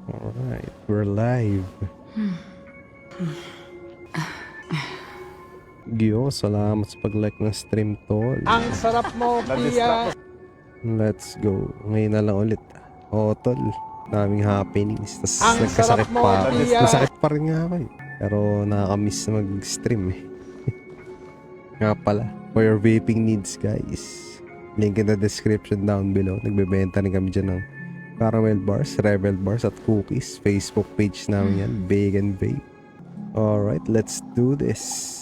Alright, we're live. Gio, salamat sa pag-like ng stream, tol. Ang sarap mo, Pia! Let's go. Ngayon na lang ulit. Oo, tol. Daming happenings. Tas Ang sarap nagkasakit mo, pa ako. Pia! Nasakit pa rin nga ako eh. Pero nakakamiss na mag-stream eh. Nga pala, for your vaping needs, guys. Link in the description down below. Nagbebenta rin kami dyan ng caramel bars, rebel bars, at cookies. Facebook page namin yan, Vegan Vape. Alright, let's do this.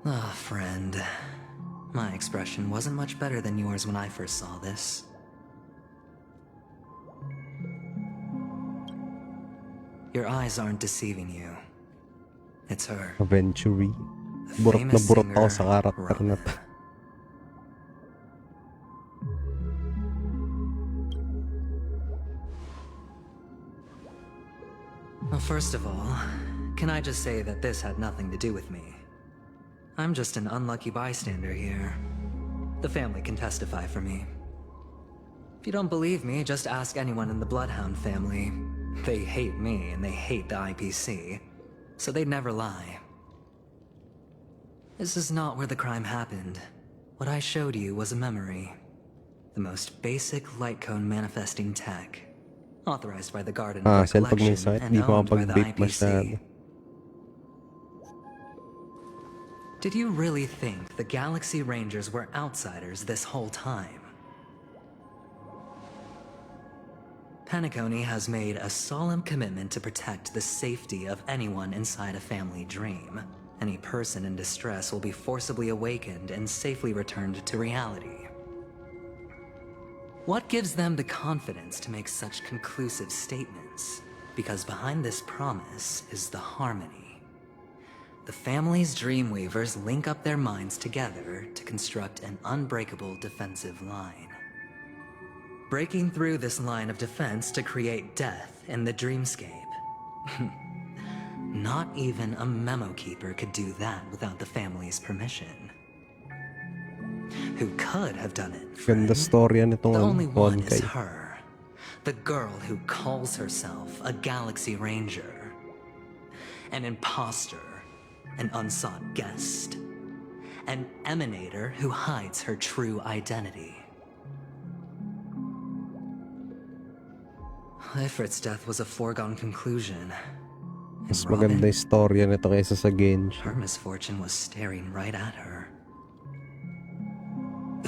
Ah, friend. My expression wasn't much better than yours when I first saw this. Your eyes aren't deceiving you. It's her. Aventury. The Burot na famous burot ako singer, sa karakter na to. Well, first of all, can I just say that this had nothing to do with me? I'm just an unlucky bystander here. The family can testify for me. If you don't believe me, just ask anyone in the Bloodhound family. They hate me and they hate the IPC, so they'd never lie. This is not where the crime happened. What I showed you was a memory. The most basic light cone manifesting tech. Authorized by the Garden of Pag may Collection sakit, and di ko owned by the makapag-vape IPC. masyado. Did you really think the Galaxy Rangers were outsiders this whole time? Penacony has made a solemn commitment to protect the safety of anyone inside a family dream. Any person in distress will be forcibly awakened and safely returned to reality. What gives them the confidence to make such conclusive statements? Because behind this promise is the harmony. The family's Dreamweavers link up their minds together to construct an unbreakable defensive line. Breaking through this line of defense to create death in the dreamscape. Not even a memo keeper could do that without the family's permission. Who could have done it, friend? Ganda storya nitong The only one is Honkai. her. The girl who calls herself a Galaxy Ranger. An imposter. An unsought guest. An emanator who hides her true identity. Ifrit's death was a foregone conclusion. Mas And maganda Robin, yung storya nito kaysa sa her Genshin. misfortune was staring right at her.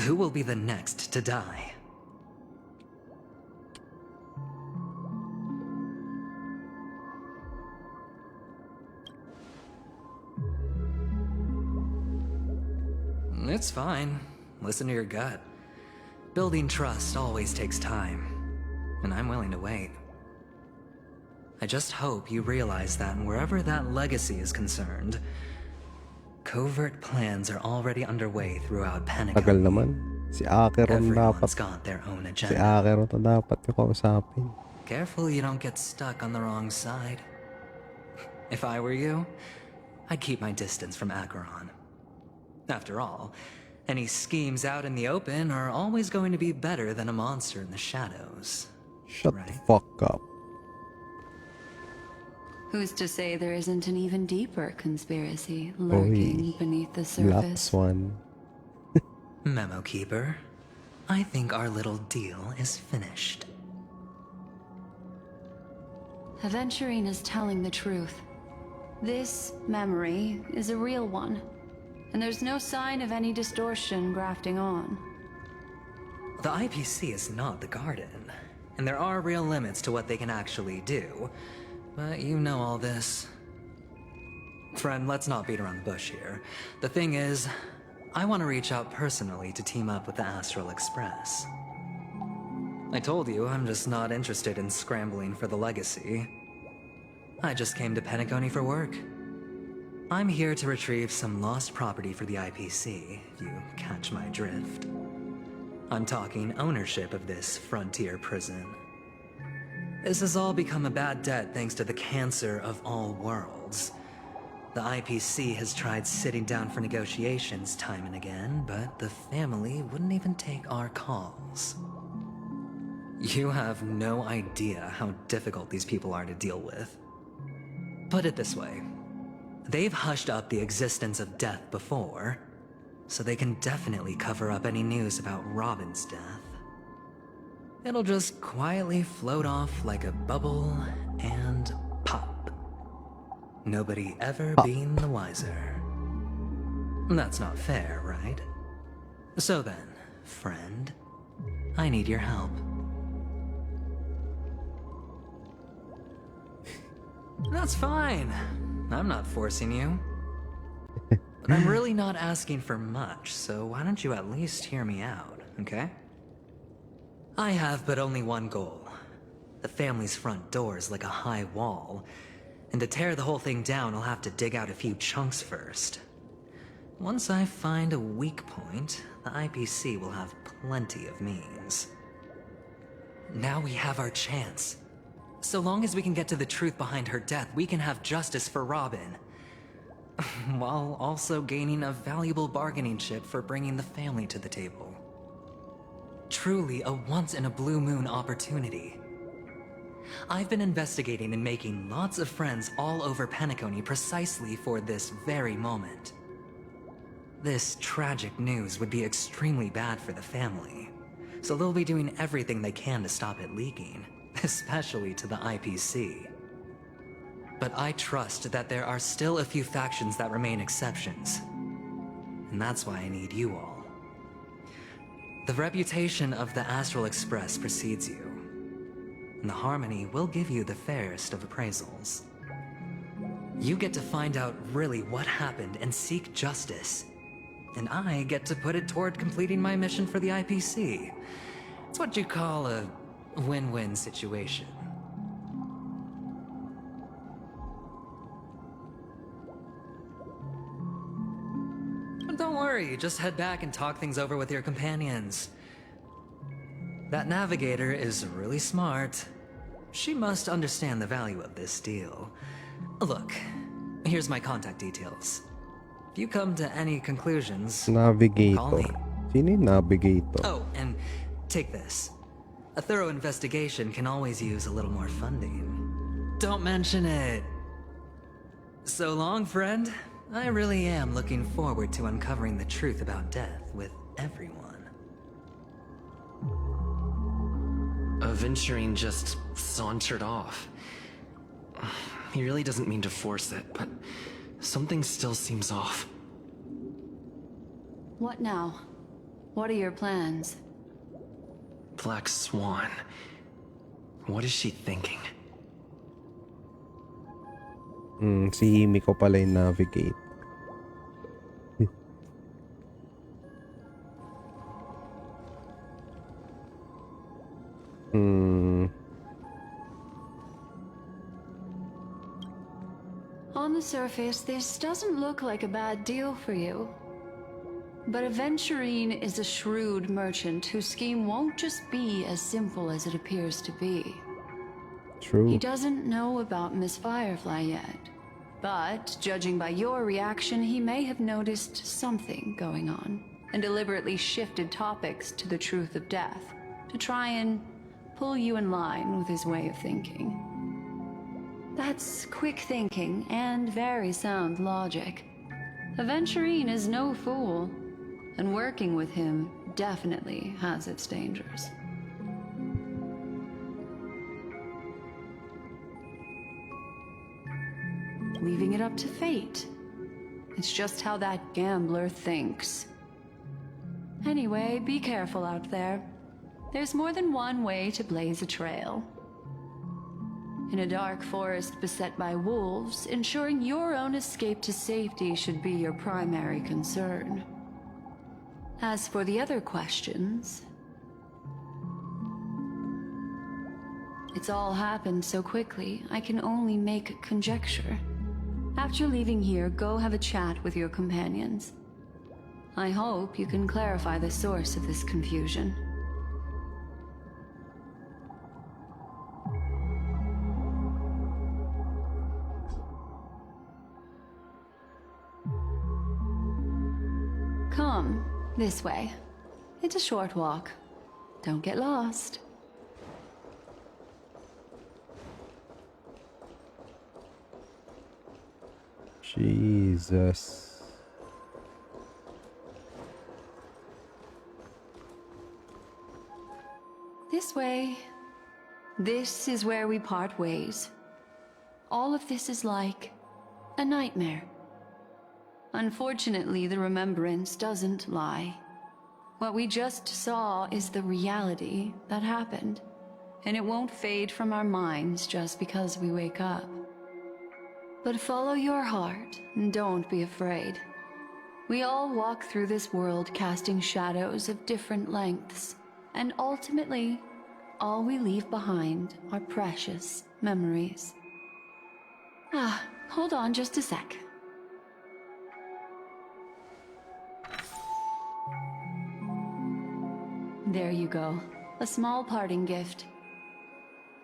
Who will be the next to die? It's fine. Listen to your gut. Building trust always takes time, and I'm willing to wait. I just hope you realize that wherever that legacy is concerned, covert plans are already underway throughout Tagal Penacony. naman. Si ACHERON dapat. Everyone's got their own Si agenda. ACHERON to dapat yung kausapin. Careful you don't get stuck on the wrong side. If I were you, I'd keep my distance from ACHERON. After all, any schemes out in the open are always going to be better than a monster in the shadows. Shut the Right. fuck up. Who's to say there isn't an even deeper conspiracy lurking beneath the Black surface? Swan. Memo Keeper, I think our little deal is finished. Aventurine is telling the truth. This memory is a real one, and there's no sign of any distortion grafting on. The IPC is not the Garden, and there are real limits to what they can actually do. But you know all this. Friend, let's not beat around the bush here. The thing is, I want to reach out personally to team up with the Astral Express. I told you I'm just not interested in scrambling for the legacy. I just came to Penacony for work. I'm here to retrieve some lost property for the IPC, if you catch my drift. I'm talking ownership of this frontier prison. This has all become a bad debt thanks to the cancer of all worlds. The IPC has tried sitting down for negotiations time and again, but the family wouldn't even take our calls. You have no idea how difficult these people are to deal with. Put it this way. They've hushed up the existence of death before, so they can definitely cover up any news about Robin's death. It'll just quietly float off like a bubble and pop. Nobody ever being the wiser. That's not fair, right? So then, friend, I need your help. That's fine. I'm not forcing you. But I'm really not asking for much, so why don't you at least hear me out, okay? I have but only one goal. The family's front door is like a high wall, and to tear the whole thing down, I'll have to dig out a few chunks first. Once I find a weak point, the IPC will have plenty of means. Now we have our chance. So long as we can get to the truth behind her death, we can have justice for Robin. While also gaining a valuable bargaining chip for bringing the family to the table. Truly a once-in-a-blue-moon opportunity. I've been investigating and making lots of friends all over Penacony precisely for this very moment. This tragic news would be extremely bad for the family, so they'll be doing everything they can to stop it leaking, especially to the IPC. But I trust that there are still a few factions that remain exceptions, and that's why I need you all. The reputation of the Astral Express precedes you, and the Harmony will give you the fairest of appraisals. You get to find out really what happened and seek justice, and I get to put it toward completing my mission for the IPC. It's what you call a win-win situation. But don't worry, just head back and talk things over with your companions. That navigator is really smart. She must understand the value of this deal. Look, here's my contact details. If you come to any conclusions, call Navigator. me. Sino yung navigator? Oh, and take this. A thorough investigation can always use a little more funding. Don't mention it. So long, friend. I really am looking forward to uncovering the truth about death with everyone. Aventurine just sauntered off. He really doesn't mean to force it, but something still seems off. What now? What are your plans? Black Swan. What is she thinking? Si Himiko pala yung navigate. On the surface, this doesn't look like a bad deal for you. But Aventurine is a shrewd merchant whose scheme won't just be as simple as it appears to be. True. He doesn't know about Miss Firefly yet. But, judging by your reaction, he may have noticed something going on, and deliberately shifted topics to the truth of death, to try and pull you in line with his way of thinking. That's quick thinking and very sound logic. Aventurine is no fool, and working with him definitely has its dangers. Leaving it up to fate. It's just how that gambler thinks. Anyway, be careful out there. There's more than one way to blaze a trail. In a dark forest beset by wolves, ensuring your own escape to safety should be your primary concern. As for the other questions, it's all happened so quickly, I can only make conjecture. After leaving here, go have a chat with your companions. I hope you can clarify the source of this confusion. Come, this way. It's a short walk. Don't get lost. Jesus. This way. This is where we part ways. All of this is like a nightmare. Unfortunately, the remembrance doesn't lie. What we just saw is the reality that happened, and it won't fade from our minds just because we wake up. But follow your heart, and don't be afraid. We all walk through this world casting shadows of different lengths, and ultimately, all we leave behind are precious memories. Hold on just a sec. There you go. A small parting gift.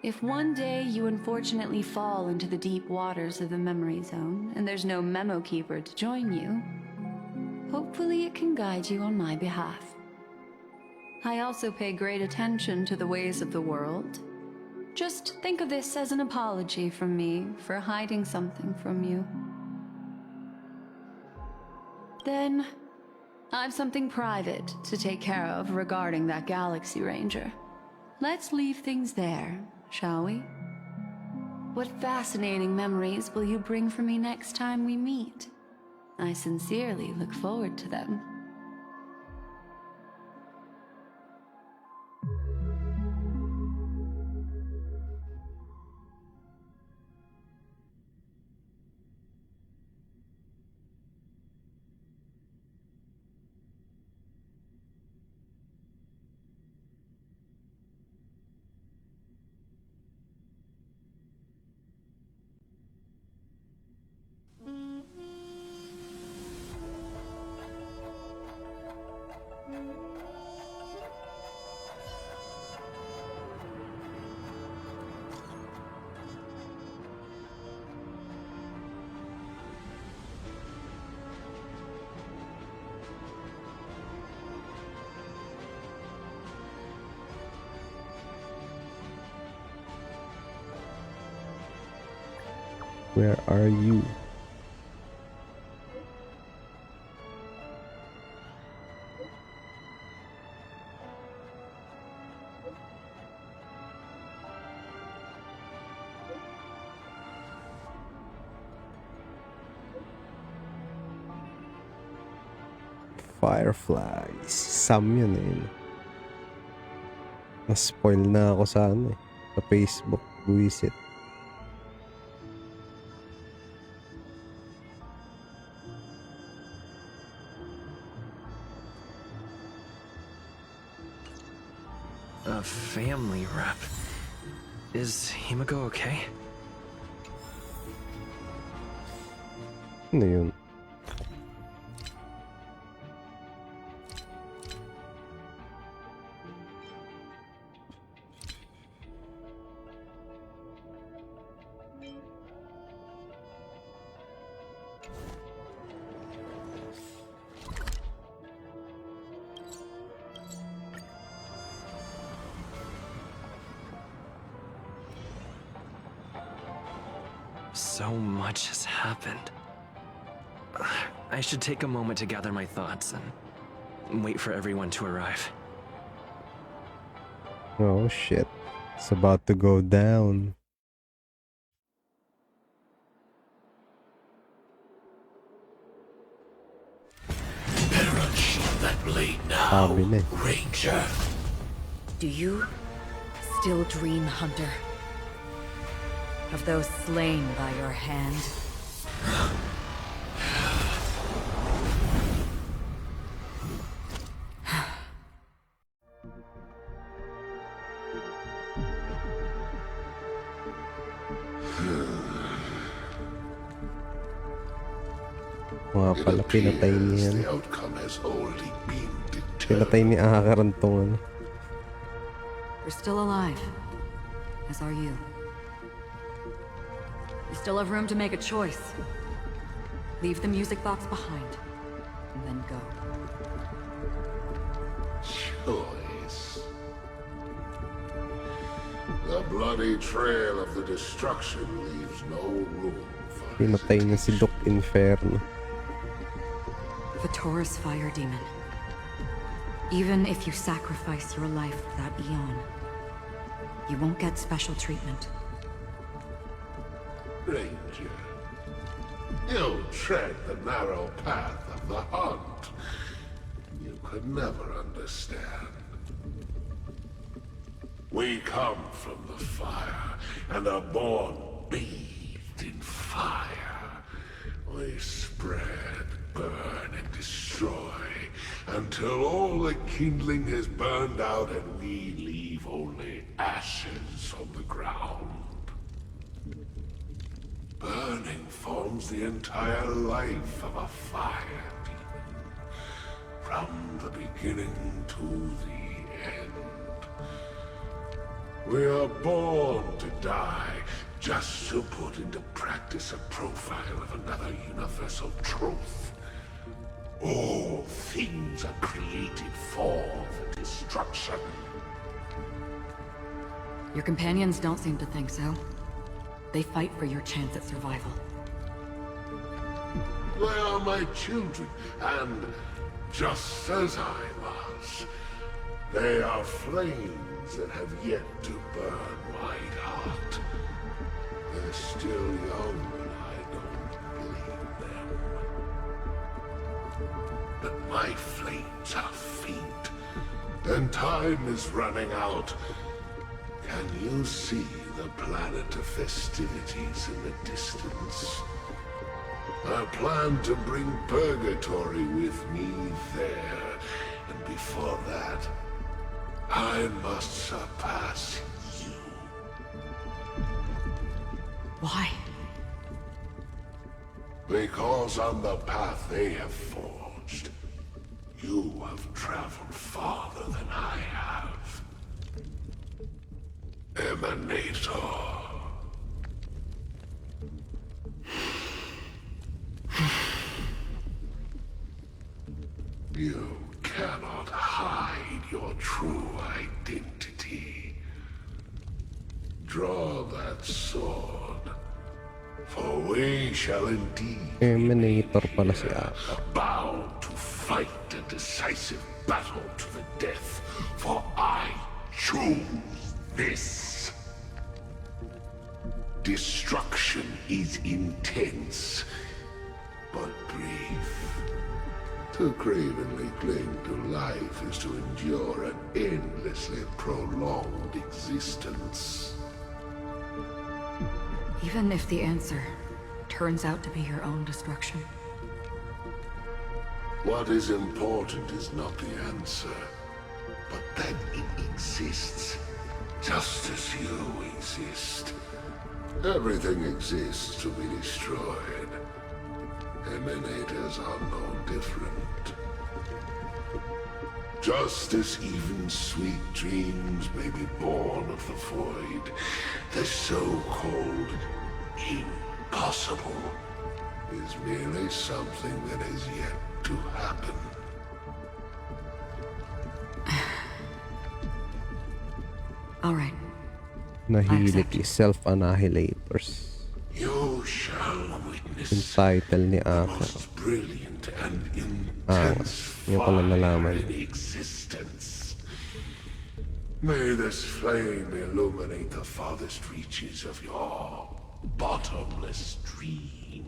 If one day you unfortunately fall into the deep waters of the memory zone, and there's no memo keeper to join you, hopefully it can guide you on my behalf. I also pay great attention to the ways of the world. Just think of this as an apology from me for hiding something from you. Then, I've something private to take care of regarding that Galaxy Ranger. Let's leave things there, shall we? What fascinating memories will you bring for me next time we meet? I sincerely look forward to them. Where are you? Fireflies. Sam yun eh. Na-spoil na ako sa ano eh. Sa Facebook. Buwisit. A family rep. Is Himiko okay? Ano yun? So much has happened. I should take a moment to gather my thoughts and wait for everyone to arrive. Oh shit. It's about to go down. Better unsheath that blade now, Sabi na eh. Ranger. Do you still dream, Hunter? Of those slain by your hand? Mga It pala pinatay niya. appears the outcome has already been Pinatay determined. ni ACHERON tong ano. You're still alive, as are you. You still have room to make a choice. Leave the music box behind, and then go. Choice. The bloody trail of the destruction leaves no room for Pinatay niya si Doc Inferno. The Taurus fire demon. Even if you sacrifice your life for that eon, you won't get special treatment. Ranger, you tread the narrow path of the hunt. You could never understand. We come from the fire and are born bathed in fire. We spread, burn, and destroy until all the kindling is burned out and we leave only ashes on the ground. Burning forms the entire life of a fire demon, from the beginning to the end. We are born to die, just to put into practice a profile of another universal truth. All things are created for the destruction. Your companions don't seem to think so. They fight for your chance at survival. They are my children, and just as I was, they are flames that have yet to burn white hot. They're still young, and I don't believe them. But my flames are faint, and time is running out. Can you see the planet of festivities in the distance? I plan to bring Purgatory with me there, and before that, I must surpass you. Why? Because on the path they have forged, you have traveled farther than I have. Emanator. You cannot hide your true identity. Draw that sword, for we shall indeed Emanator pala si Aka. bound to fight a decisive battle to the death, for I choose this. Destruction is intense, but brief. To cravenly cling to life is to endure an endlessly prolonged existence. Even if the answer turns out to be your own destruction. What is important is not the answer, but that it exists, just as you exist. Everything exists to be destroyed. Emanators are no different. Just as even sweet dreams may be born of the void, the so-called impossible is merely something that is yet to happen. All right. Nahilig is Self-Annihilators. You shall witness Yung title ni the Aka. most brilliant and intense Yung pala nalaman. fire in existence. May this flame illuminate the farthest reaches of your bottomless dream.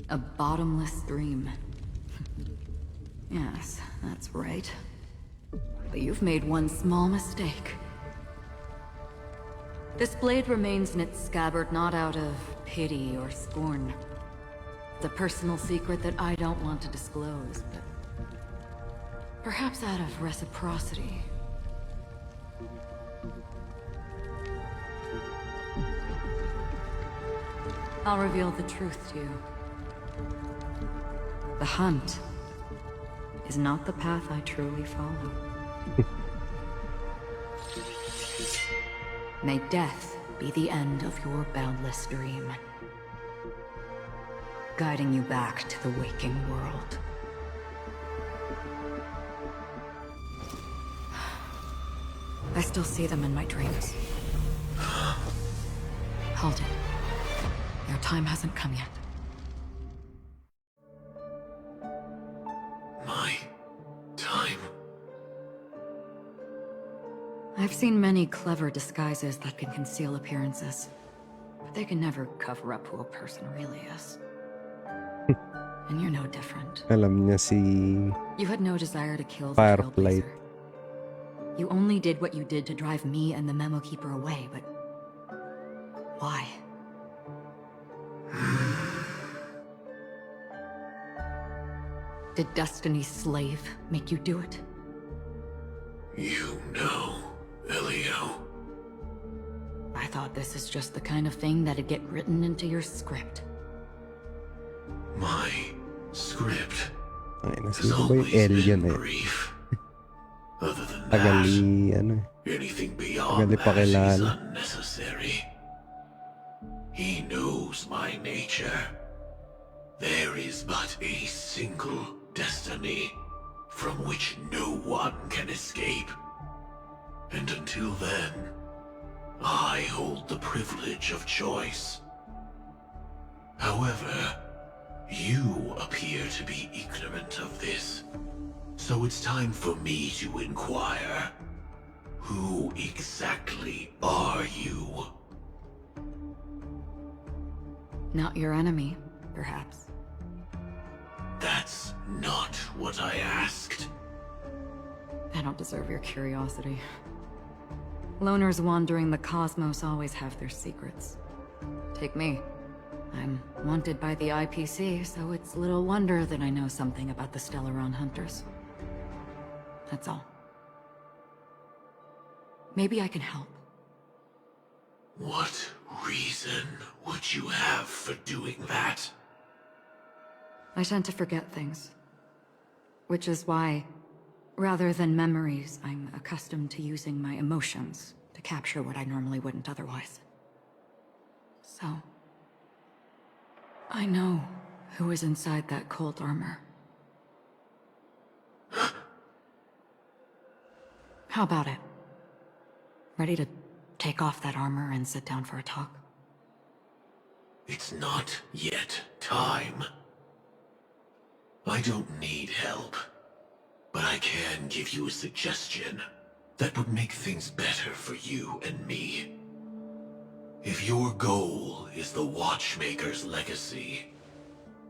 A bottomless dream. Yes, that's right. But you've made one small mistake. This blade remains in its scabbard not out of pity or scorn. It's a personal secret that I don't want to disclose, but perhaps out of reciprocity. I'll reveal the truth to you. The hunt is not the path I truly follow. May death be the end of your boundless dream, guiding you back to the waking world. I still see them in my dreams. Hold it. Their time hasn't come yet. My time? I've seen many clever disguises that can conceal appearances, but they can never cover up who a person really is. And you're no different. Alam niya si You had no desire to kill the Firefly. Trailblazer. You only did what you did to drive me and the Memo Keeper away, but why? Did Destiny's slave make you do it? You know, Elio. I thought this is just the kind of thing that'd get written into your script. My script Ay, has nasino ba yung always alien been eh? brief. Other than Tagal that, ni, ano anything tagal beyond ni that is pakilala. unnecessary. He knows my nature. There is but a single destiny from which no one can escape. And until then, I hold the privilege of choice. However, you appear to be ignorant of this. So it's time for me to inquire. Who exactly are you? Not your enemy, perhaps. That's not what I asked. I don't deserve your curiosity. Loners wandering the cosmos always have their secrets. Take me. I'm wanted by the IPC, so it's little wonder that I know something about the Stellaron Hunters. That's all. Maybe I can help. What reason would you have for doing that? I tend to forget things. Which is why, rather than memories, I'm accustomed to using my emotions to capture what I normally wouldn't otherwise. So, I know who is inside that cold armor. How about it? Ready to take off that armor and sit down for a talk? It's not yet time. I don't need help, but I can give you a suggestion that would make things better for you and me. If your goal is the Watchmaker's legacy,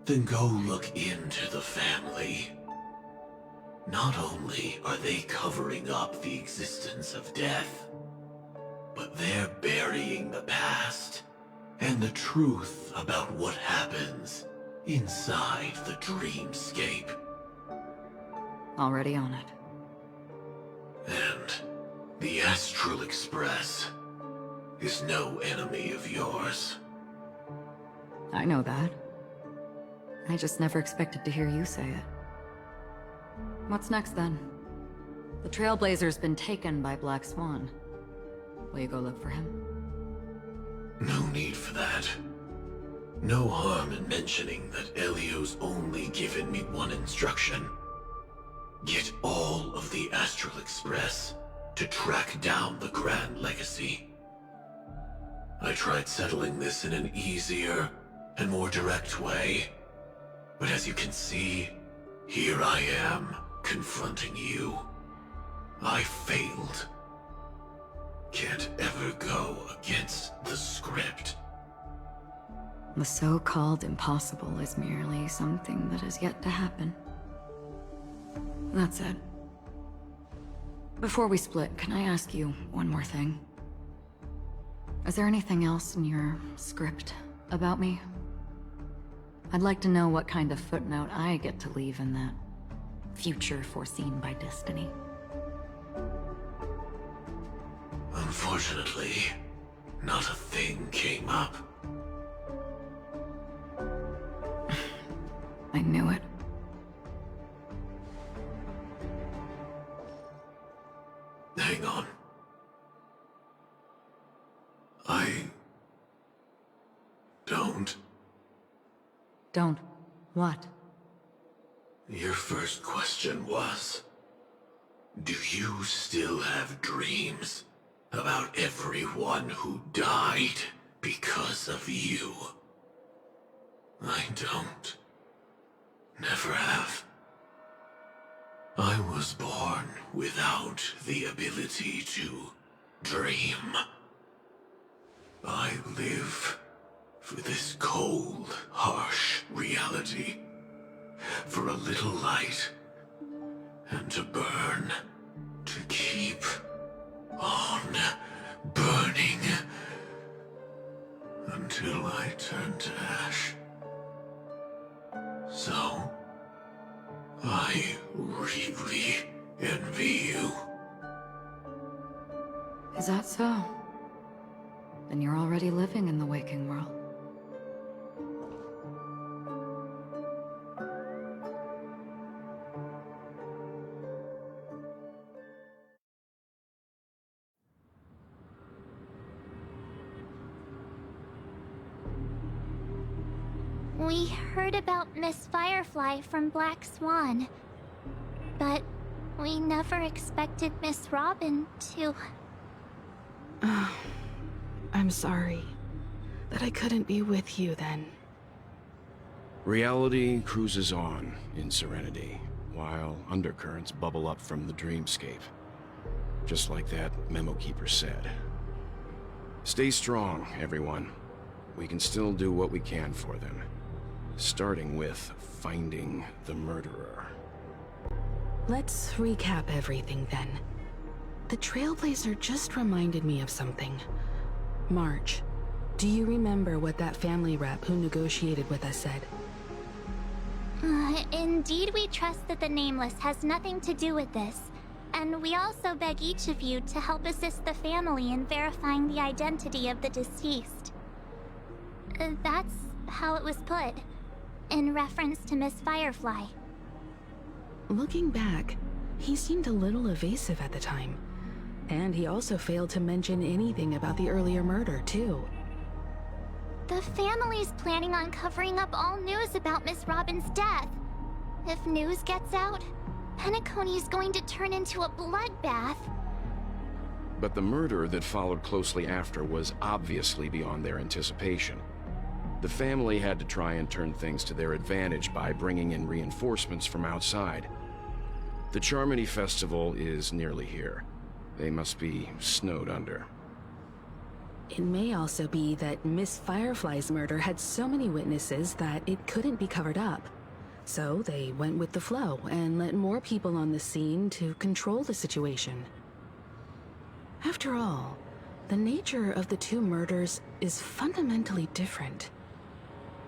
then go look into the family. Not only are they covering up the existence of death, but they're burying the past and the truth about what happens inside the dreamscape. Already on it. And the Astral Express is no enemy of yours. I know that. I just never expected to hear you say it. What's next then? The Trailblazer's been taken by Black Swan. Will you go look for him? No need for that. No harm in mentioning that Elio's only given me one instruction. Get all of the Astral Express to track down the Grand Legacy. I tried settling this in an easier and more direct way, but as you can see, here I am, confronting you. I failed. Can't ever go against the script. The so-called impossible is merely something that has yet to happen. That's it. Before we split, can I ask you one more thing? Is there anything else in your script about me? I'd like to know what kind of footnote I get to leave in that future foreseen by destiny. Unfortunately, not a thing came up. I knew it. Hang on. I don't. Don't. What? Your first question was, do you still have dreams about everyone who died because of you? I don't. Never have. I was born without the ability to dream. I live for this cold, harsh reality. For a little light. And to burn. To keep on burning. Until I turn to ash. So, I really envy you. Is that so? Then you're already living in the waking world. We heard about Miss Firefly from Black Swan, but we never expected Miss Robin to... I'm sorry that I couldn't be with you then. Reality cruises on in serenity, while undercurrents bubble up from the dreamscape. Just like that memo keeper said. Stay strong, everyone. We can still do what we can for them. Starting with finding the murderer. Let's recap everything then. The Trailblazer just reminded me of something. March, do you remember what that family rep who negotiated with us said? Indeed, we trust that the Nameless has nothing to do with this. And we also beg each of you to help assist the family in verifying the identity of the deceased. That's how it was put, in reference to Miss Firefly. Looking back, he seemed a little evasive at the time. And he also failed to mention anything about the earlier murder, too. The family's planning on covering up all news about Miss Robin's death. If news gets out, Penacony's going to turn into a bloodbath. But the murder that followed closely after was obviously beyond their anticipation. The family had to try and turn things to their advantage by bringing in reinforcements from outside. The Charmony Festival is nearly here. They must be snowed under. It may also be that Miss Firefly's murder had so many witnesses that it couldn't be covered up. So they went with the flow and let more people on the scene to control the situation. After all, the nature of the two murders is fundamentally different.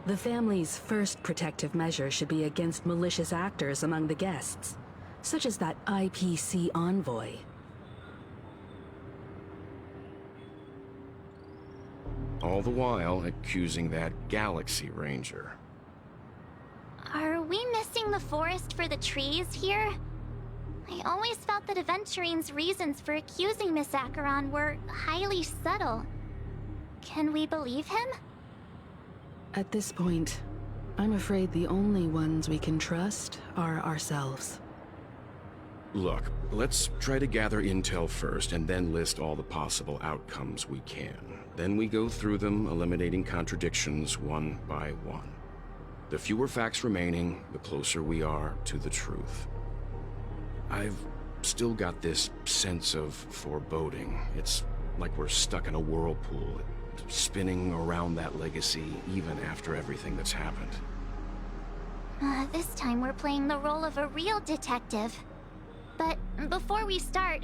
The family's first protective measure should be against malicious actors among the guests, such as that IPC envoy. All the while accusing that Galaxy Ranger. Are we missing the forest for the trees here? I always felt that Aventurine's reasons for accusing Miss ACHERON were highly subtle. Can we believe him? At this point, I'm afraid the only ones we can trust are ourselves. Look, let's try to gather intel first and then list all the possible outcomes we can. Then we go through them, eliminating contradictions one by one. The fewer facts remaining, the closer we are to the truth. I've still got this sense of foreboding. It's like we're stuck in a whirlpool, spinning around that legacy even after everything that's happened. This time we're playing the role of a real detective. But before we start,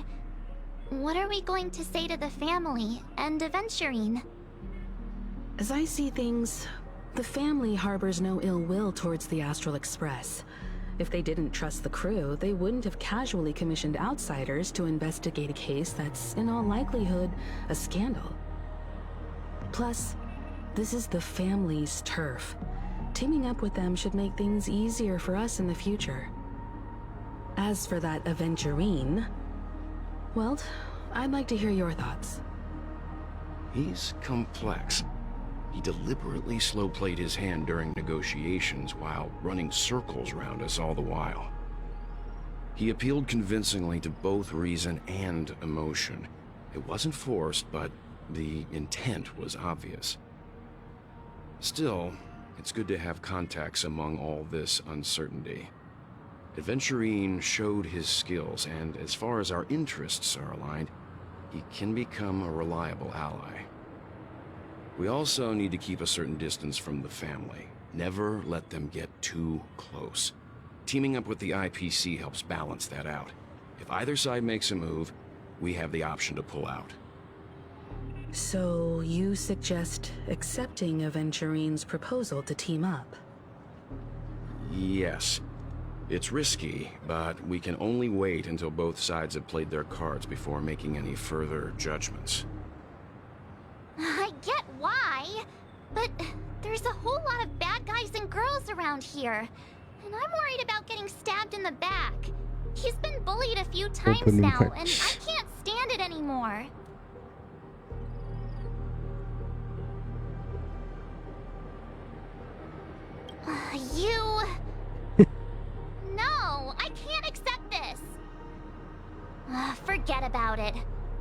what are we going to say to the family and Aventurine? As I see things, the family harbors no ill will towards the Astral Express. If they didn't trust the crew, they wouldn't have casually commissioned outsiders to investigate a case that's, in all likelihood, a scandal. Plus, this is the family's turf. Teaming up with them should make things easier for us in the future. As for that Aventurine, well, I'd like to hear your thoughts. He's complex. He deliberately slow-played his hand during negotiations while running circles around us all the while. He appealed convincingly to both reason and emotion. It wasn't forced, but the intent was obvious. Still, It's good to have contacts among all this uncertainty. Adventurine showed his skills, and as far as our interests are aligned, he can become a reliable ally. We also need to keep a certain distance from the family. Never let them get too close. Teaming up with the IPC helps balance that out. If either side makes a move, we have the option to pull out. So you suggest accepting Aventurine's proposal to team up? Yes. It's risky, but we can only wait until both sides have played their cards before making any further judgments. I get why, but there's a whole lot of bad guys and girls around here. And I'm worried about getting stabbed in the back. He's been bullied a few times Opening now, match. and I can't stand it anymore. You... No, I can't accept this. Forget about it.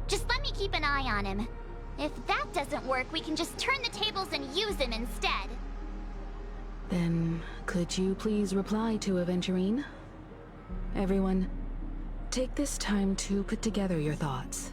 Just let me keep an eye on him. If that doesn't work, we can just turn the tables and use him instead. Then, could you please reply to Aventurine? Everyone, take this time to put together your thoughts.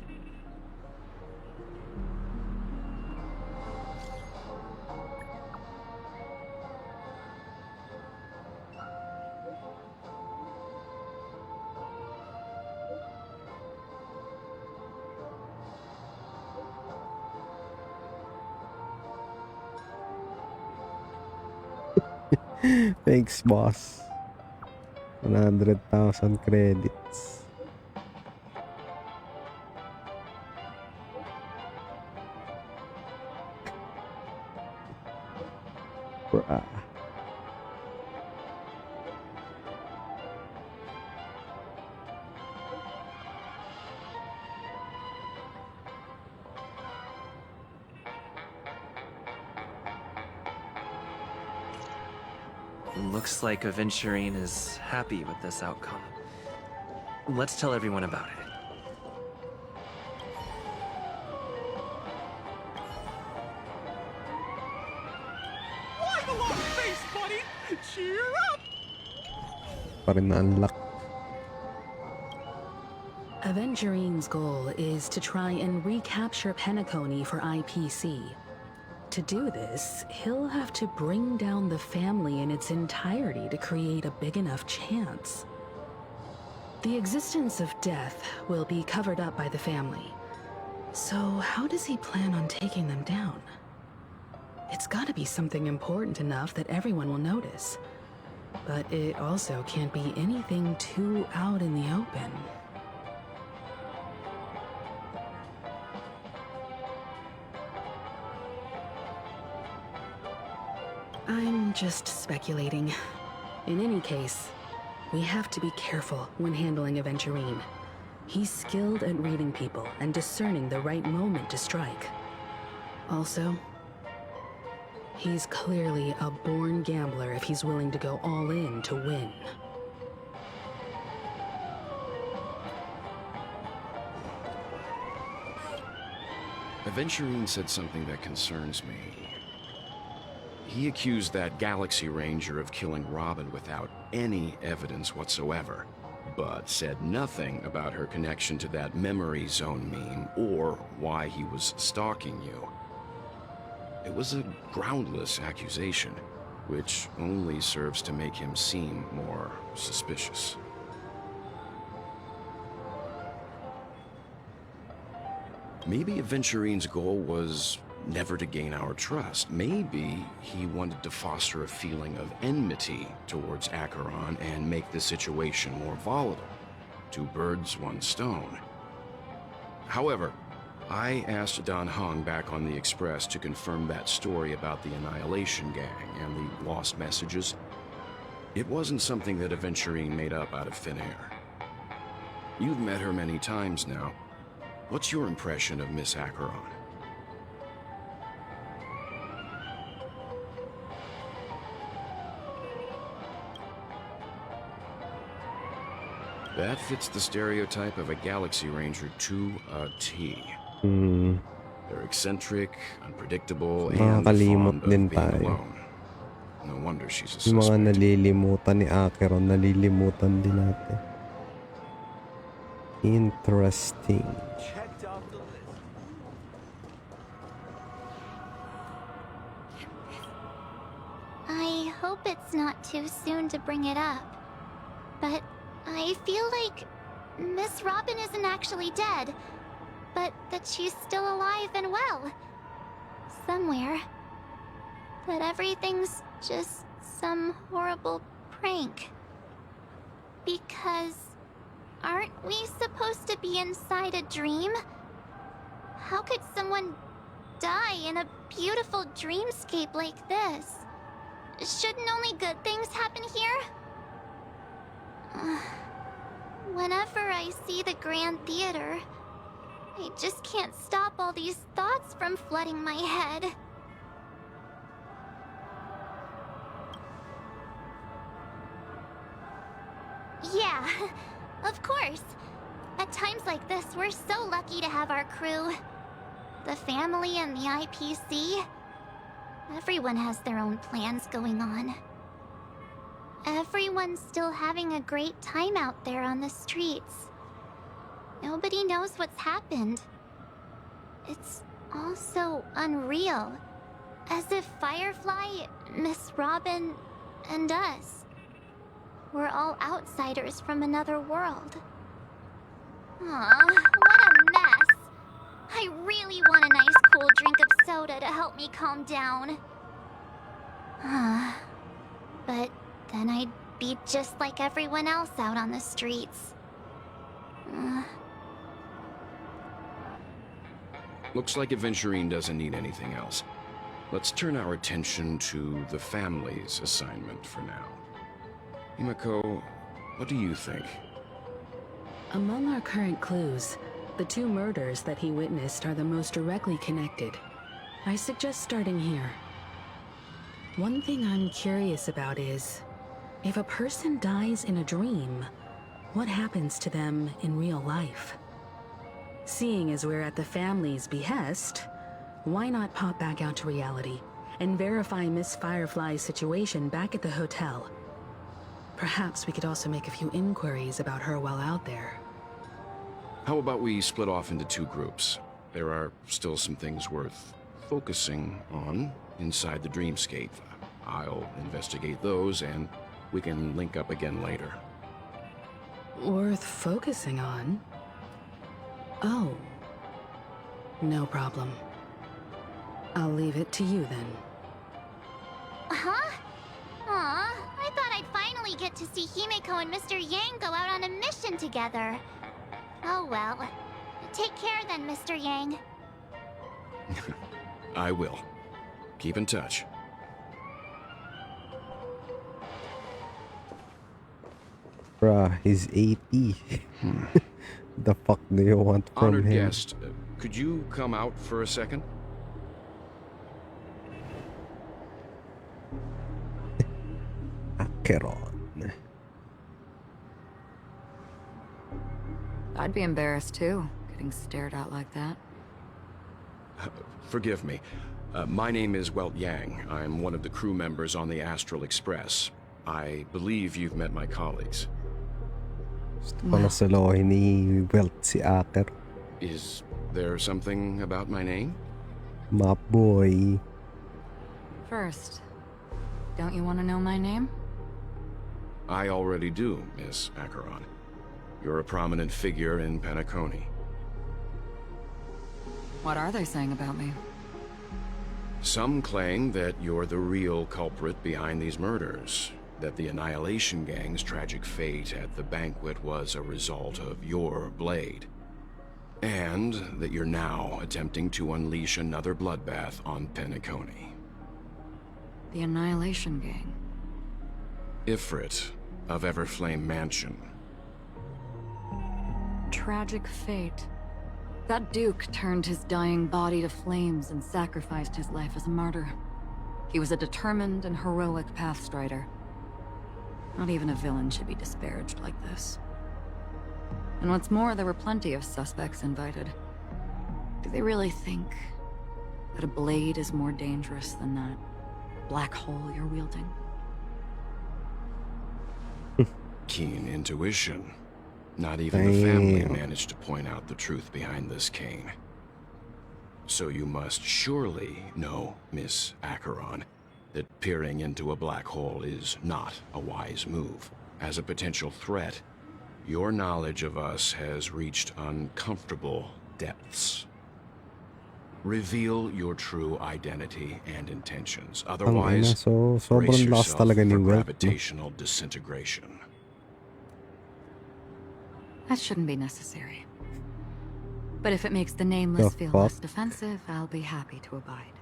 Thanks, boss. 100,000 credits. Bruh. Looks like Aventurine is happy with this outcome. Let's tell everyone about it. Why the long face, buddy? Cheer up! Pa rin na-unlock. Aventurine's goal is to try and recapture Penacony for IPC. To do this, he'll have to bring down the family in its entirety to create a big enough chance. The existence of death will be covered up by the family. So how does he plan on taking them down? It's gotta be something important enough that everyone will notice. But it also can't be anything too out in the open. I'm just speculating. In any case, we have to be careful when handling Aventurine. He's skilled at reading people and discerning the right moment to strike. Also, he's clearly a born gambler if he's willing to go all in to win. Aventurine said something that concerns me. He accused that Galaxy Ranger of killing Robin without any evidence whatsoever, but said nothing about her connection to that memory zone meme or why he was stalking you. It was a groundless accusation, which only serves to make him seem more suspicious. Maybe Aventurine's goal was never to gain our trust. Maybe he wanted to foster a feeling of enmity towards ACHERON and make the situation more volatile. Two birds, one stone. However, I asked Dan Heng back on the Express to confirm that story about the Annihilation Gang and the lost messages. It wasn't something that Aventurine made up out of thin air. You've met her many times now. What's your impression of Miss ACHERON? That fits the stereotype of a Galaxy Ranger to a T. They're eccentric, unpredictable, and fond of being alone. No wonder she's a Yung mga suspect. nalilimutan ni ACHERON, nalilimutan din natin. Interesting. Checked off the list. I hope it's not too soon to bring it up, but I feel like Miss Robin isn't actually dead, but that she's still alive and well. Somewhere. That everything's just some horrible prank. Because aren't we supposed to be inside a dream? How could someone die in a beautiful dreamscape like this? Shouldn't only good things happen here? Whenever I see the Grand Theater, I just can't stop all these thoughts from flooding my head. Yeah, of course. At times like this, we're so lucky to have our crew. The family and the IPC. Everyone has their own plans going on. Everyone's still having a great time out there on the streets. Nobody knows what's happened. It's all so unreal. As if Firefly, Miss Robin, and us we're all outsiders from another world. Aw, what a mess. I really want a nice cool drink of soda to help me calm down. But then I'd be just like everyone else out on the streets. Looks like Aventurine doesn't need anything else. Let's turn our attention to the family's assignment for now. Himiko, what do you think? Among our current clues, the two murders that he witnessed are the most directly connected. I suggest starting here. One thing I'm curious about is, if a person dies in a dream, what happens to them in real life? Seeing as we're at the family's behest, why not pop back out to reality and verify Miss Firefly's situation back at the hotel? Perhaps we could also make a few inquiries about her while out there. How about we split off into two groups? There are still some things worth focusing on inside the dreamscape. I'll investigate those, and we can link up again later. Worth focusing on? Oh. No problem. I'll leave it to you then. Huh? Aw, I thought I'd finally get to see Himiko and Mr. Yang go out on a mission together. Oh well. Take care then, Mr. Yang. I will. Keep in touch. Bruh, he's 80. The fuck do you want from Honored him? guest, could you come out for a second? ACHERON. I'd be embarrassed too, getting stared at like that. Forgive me. My name is Welt Yang. I'm one of the crew members on the Astral Express. I believe you've met my colleagues. Gusto pala salohin ni Welt si ACHERON. Is there something about my name? My boy. First, don't you want to know my name? I already do, Miss ACHERON. You're a prominent figure in Penacony. What are they saying about me? Some claim that you're the real culprit behind these murders, that the Annihilation Gang's tragic fate at the banquet was a result of your blade, and that you're now attempting to unleash another bloodbath on Penacony. The Annihilation Gang. Ifrit of Everflame Mansion. Tragic fate. That Duke turned his dying body to flames and sacrificed his life as a martyr. He was a determined and heroic pathstrider. Not even a villain should be disparaged like this. And what's more, there were plenty of suspects invited. Do they really think that a blade is more dangerous than that? black hole you're wielding? Keen intuition. Not even the family Damn. managed to point out the truth behind this cane. So you must surely know, Miss ACHERON, that peering into a black hole is not a wise move. As a potential threat, your knowledge of us has reached uncomfortable depths. Reveal your true identity and intentions. Ang ina, Otherwise, so brace sobrang lakas yourself talaga ni for Welt, no? gravitational disintegration. That shouldn't be necessary. But if it makes the nameless The feel fuck? less defensive, I'll be happy to abide.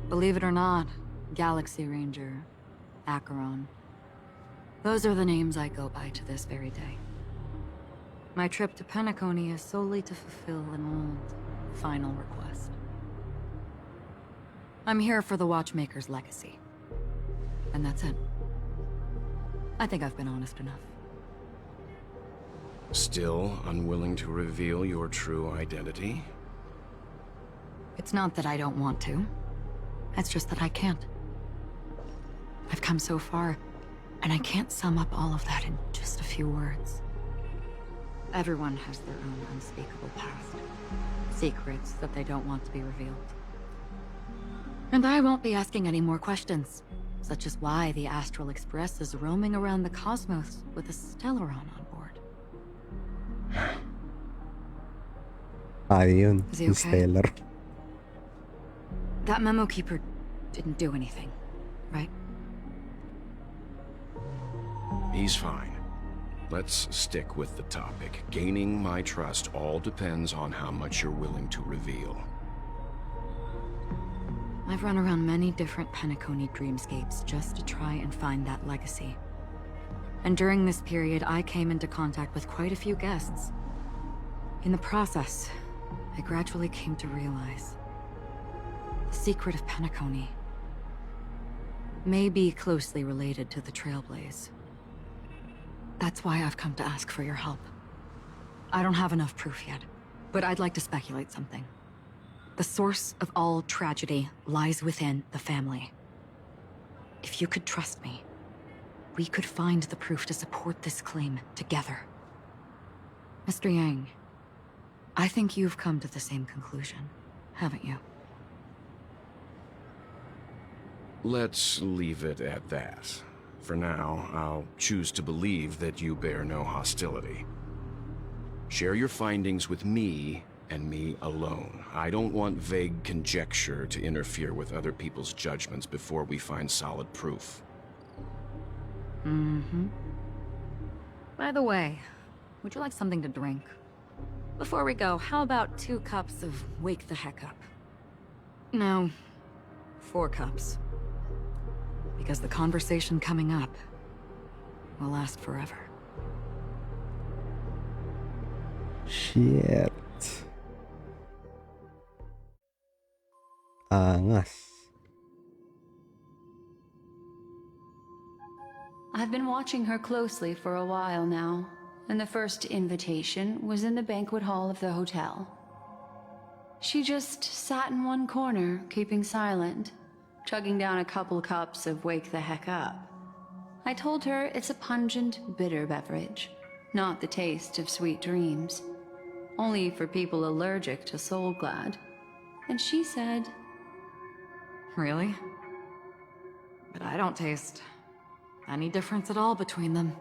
Believe it or not, Galaxy Ranger, ACHERON, those are the names I go by to this very day. My trip to Penacony is solely to fulfill an old, final request. I'm here for the Watchmaker's legacy. And that's it. I think I've been honest enough. Still unwilling to reveal your true identity? It's not that I don't want to. It's just that I can't. I've come so far, and I can't sum up all of that in just a few words. Everyone has their own unspeakable past. Secrets that they don't want to be revealed. And I won't be asking any more questions, such as why the Astral Express is roaming around the cosmos with a Stellaron on board. Yun. Is he Yung okay? Stellar. That memo keeper didn't do anything, right? He's fine. Let's stick with the topic. Gaining my trust all depends on how much you're willing to reveal. I've run around many different Penacony dreamscapes just to try and find that legacy. And during this period, I came into contact with quite a few guests. In the process, I gradually came to realize the secret of Penacony may be closely related to the Trailblaze. That's why I've come to ask for your help. I don't have enough proof yet, but I'd like to speculate something. The source of all tragedy lies within the family. If you could trust me, we could find the proof to support this claim together. Mr. Yang, I think you've come to the same conclusion, haven't you? Let's leave it at that. For now, I'll choose to believe that you bear no hostility. Share your findings with me and me alone. I don't want vague conjecture to interfere with other people's judgments before we find solid proof. Mm-hmm. By the way, would you like something to drink? Before we go, how about 2 cups of Wake the Heck Up? No, 4 cups. Because the conversation coming up will last forever. Shit. Angas. I've been watching her closely for a while now, and the first invitation was in the banquet hall of the hotel. She just sat in one corner, keeping silent, chugging down a couple cups of Wake the Heck Up. I told her it's a pungent, bitter beverage, not the taste of sweet dreams. Only for people allergic to Soul Glad. And she said, Really? But I don't taste any difference at all between them.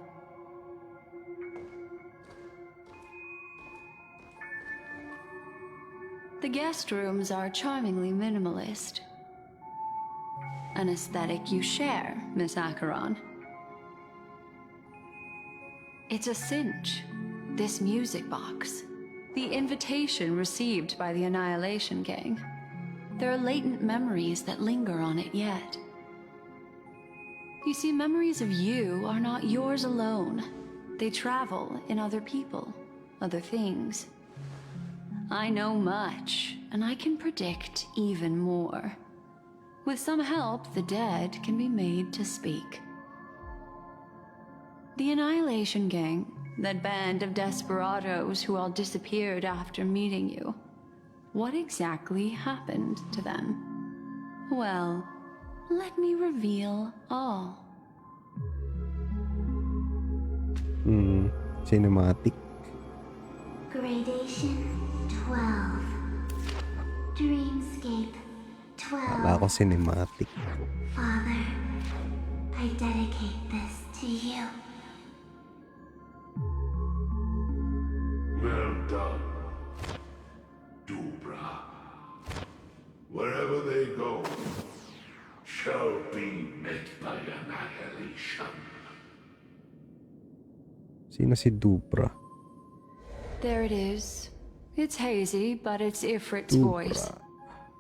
the guest rooms are charmingly minimalist. An aesthetic you share, Miss ACHERON. It's a cinch, this music box. The invitation received by the Annihilation Gang. There are latent memories that linger on it yet. You see, memories of you are not yours alone. They travel in other people, other things. I know much, and I can predict even more. With some help, the dead can be made to speak. The Annihilation Gang, that band of desperados who all disappeared after meeting you. What exactly happened to them? Well, let me reveal all. Cinematic. Gradation 12. Dreamscape 12. Kala ko cinematic. Father, I dedicate this to you. Well done, Dubra. Wherever they go, shall be met by annihilation. Sino si Dupra? There it is. It's hazy, but it's Ifrit's voice.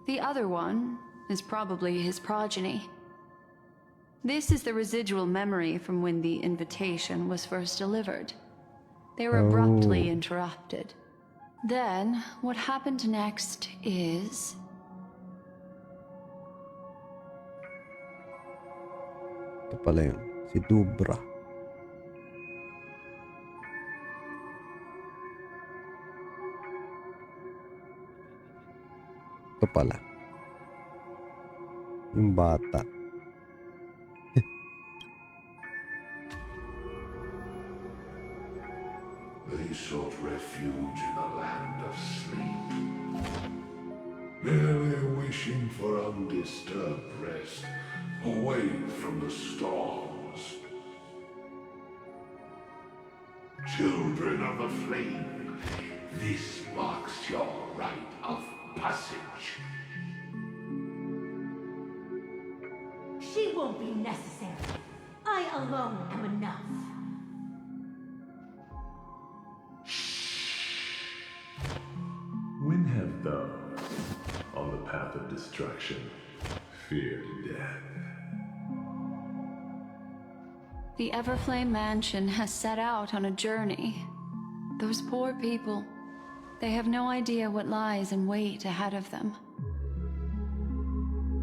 The other one is probably his progeny. This is the residual memory from when the invitation was first delivered. They were abruptly interrupted. Then, what happened next is... Ito pala yun. Si Dubra. Ito pala. Yung bata. They sought refuge in a land of sleep, merely wishing for undisturbed rest, away from the storms. Children of the flame, this marks your rite of passage. She won't be necessary. I alone am enough. When have those on the path of destruction feared death? The Everflame Mansion has set out on a journey. Those poor people, they have no idea what lies in wait ahead of them.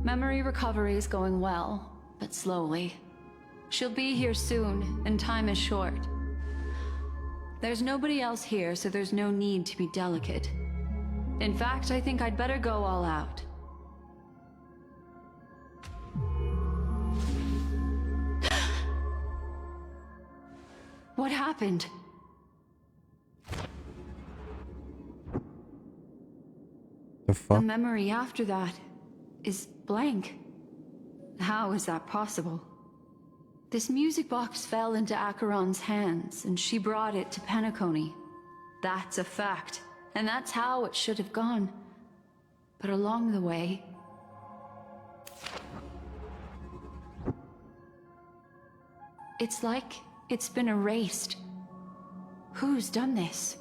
Memory recovery is going well, but slowly. She'll be here soon, and time is short. There's nobody else here, so there's no need to be delicate. In fact, I think I'd better go all out. What happened? The fuck? The memory after that is blank. How is that possible? This music box fell into ACHERON's hands, and she brought it to Penacony. That's a fact, and that's how it should have gone. But along the way... it's like it's been erased. Who's done this?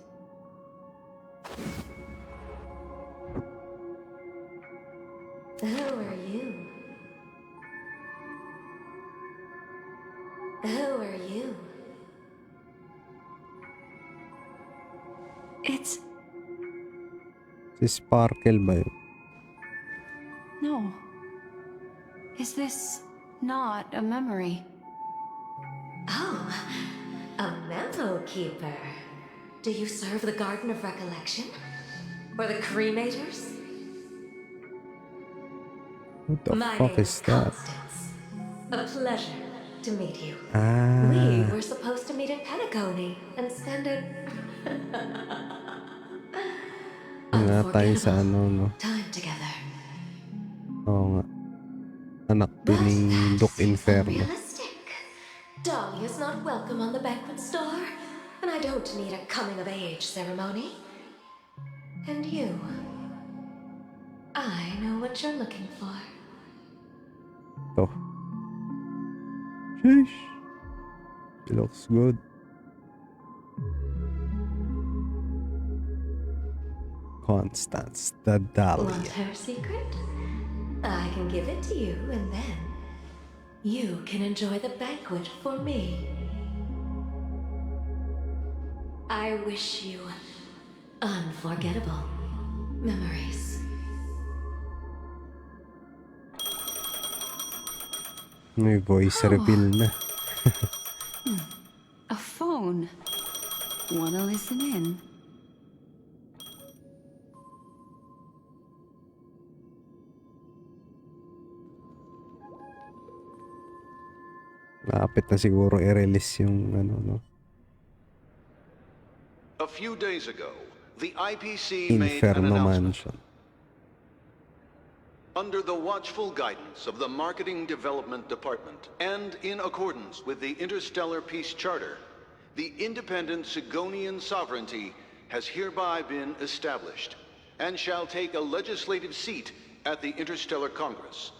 Who are you? Who are you? It's... Si Sparkle ba yun? no. Is this not a memory? Oh, a memo keeper. Do you serve the Garden of Recollection? Or the Cremators? What the My fuck name is that? Constance. A pleasure to meet you. Ah. We were supposed to meet in Penacony and spend an Nga tayo sa ano, no? time together. Oo nga. Anak din ni Doc Inferno. Unrealistic. Dolly is not welcome on the banquet store, and I don't need a coming-of-age ceremony. And you, I know what you're looking for. Ito. Sheesh. She looks good. Constance, the Want Dahlia. her secret? I can give it to you, and then you can enjoy the banquet for me. I wish you unforgettable memories. May voice reveal na. A phone. Wanna listen in? Lapit na siguro i-release yung ano, no? A few days ago, the IPC made an Inferno announcement. Mansion. Under the watchful guidance of the Marketing Development Department, and in accordance with the Interstellar Peace Charter, the independent Sigonian sovereignty has hereby been established, and shall take a legislative seat at the Interstellar Congress.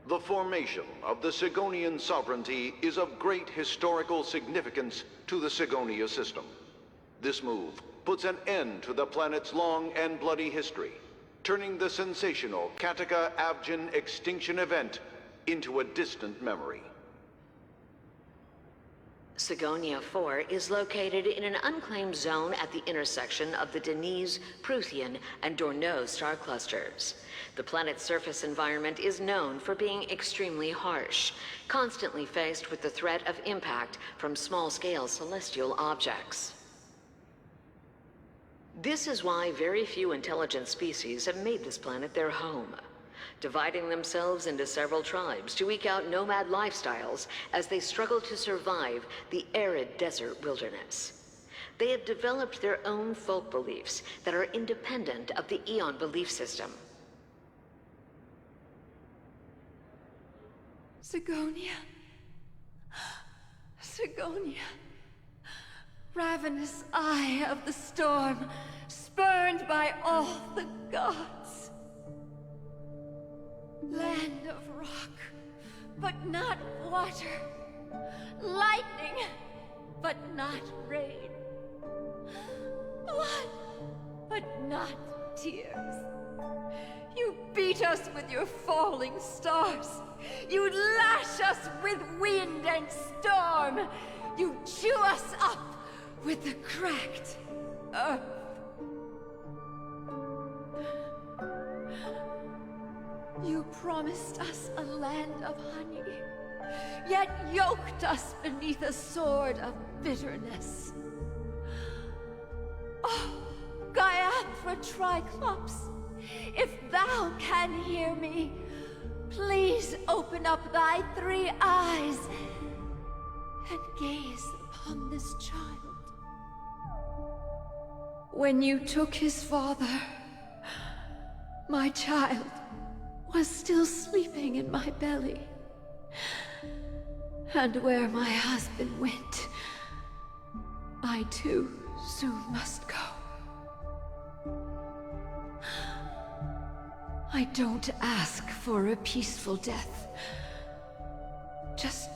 The formation of the Sigonian sovereignty is of great historical significance to the Sigonia system. This move puts an end to the planet's long and bloody history, turning the sensational Kataka-Abjin extinction event into a distant memory. Sigonia 4 is located in an unclaimed zone at the intersection of the Denise, Prothean, and Dorneau star clusters. The planet's surface environment is known for being extremely harsh, constantly faced with the threat of impact from small-scale celestial objects. This is why very few intelligent species have made this planet their home, dividing themselves into several tribes to eke out nomad lifestyles as they struggle to survive the arid desert wilderness. They have developed their own folk beliefs that are independent of the Eon belief system. Sigonia. Sigonia. Ravenous eye of the storm, spurned by all the gods. Land of rock, but not water. Lightning, but not rain. Blood, but not tears. You beat us with your falling stars. You lash us with wind and storm. You chew us up with the cracked earth. You promised us a land of honey, yet yoked us beneath a sword of bitterness. Oh, Gaiathra Triclops, if thou can hear me, please open up thy 3 eyes and gaze upon this child. When you took his father, my child was still sleeping in my belly. And where my husband went, I too soon must go. I don't ask for a peaceful death. Just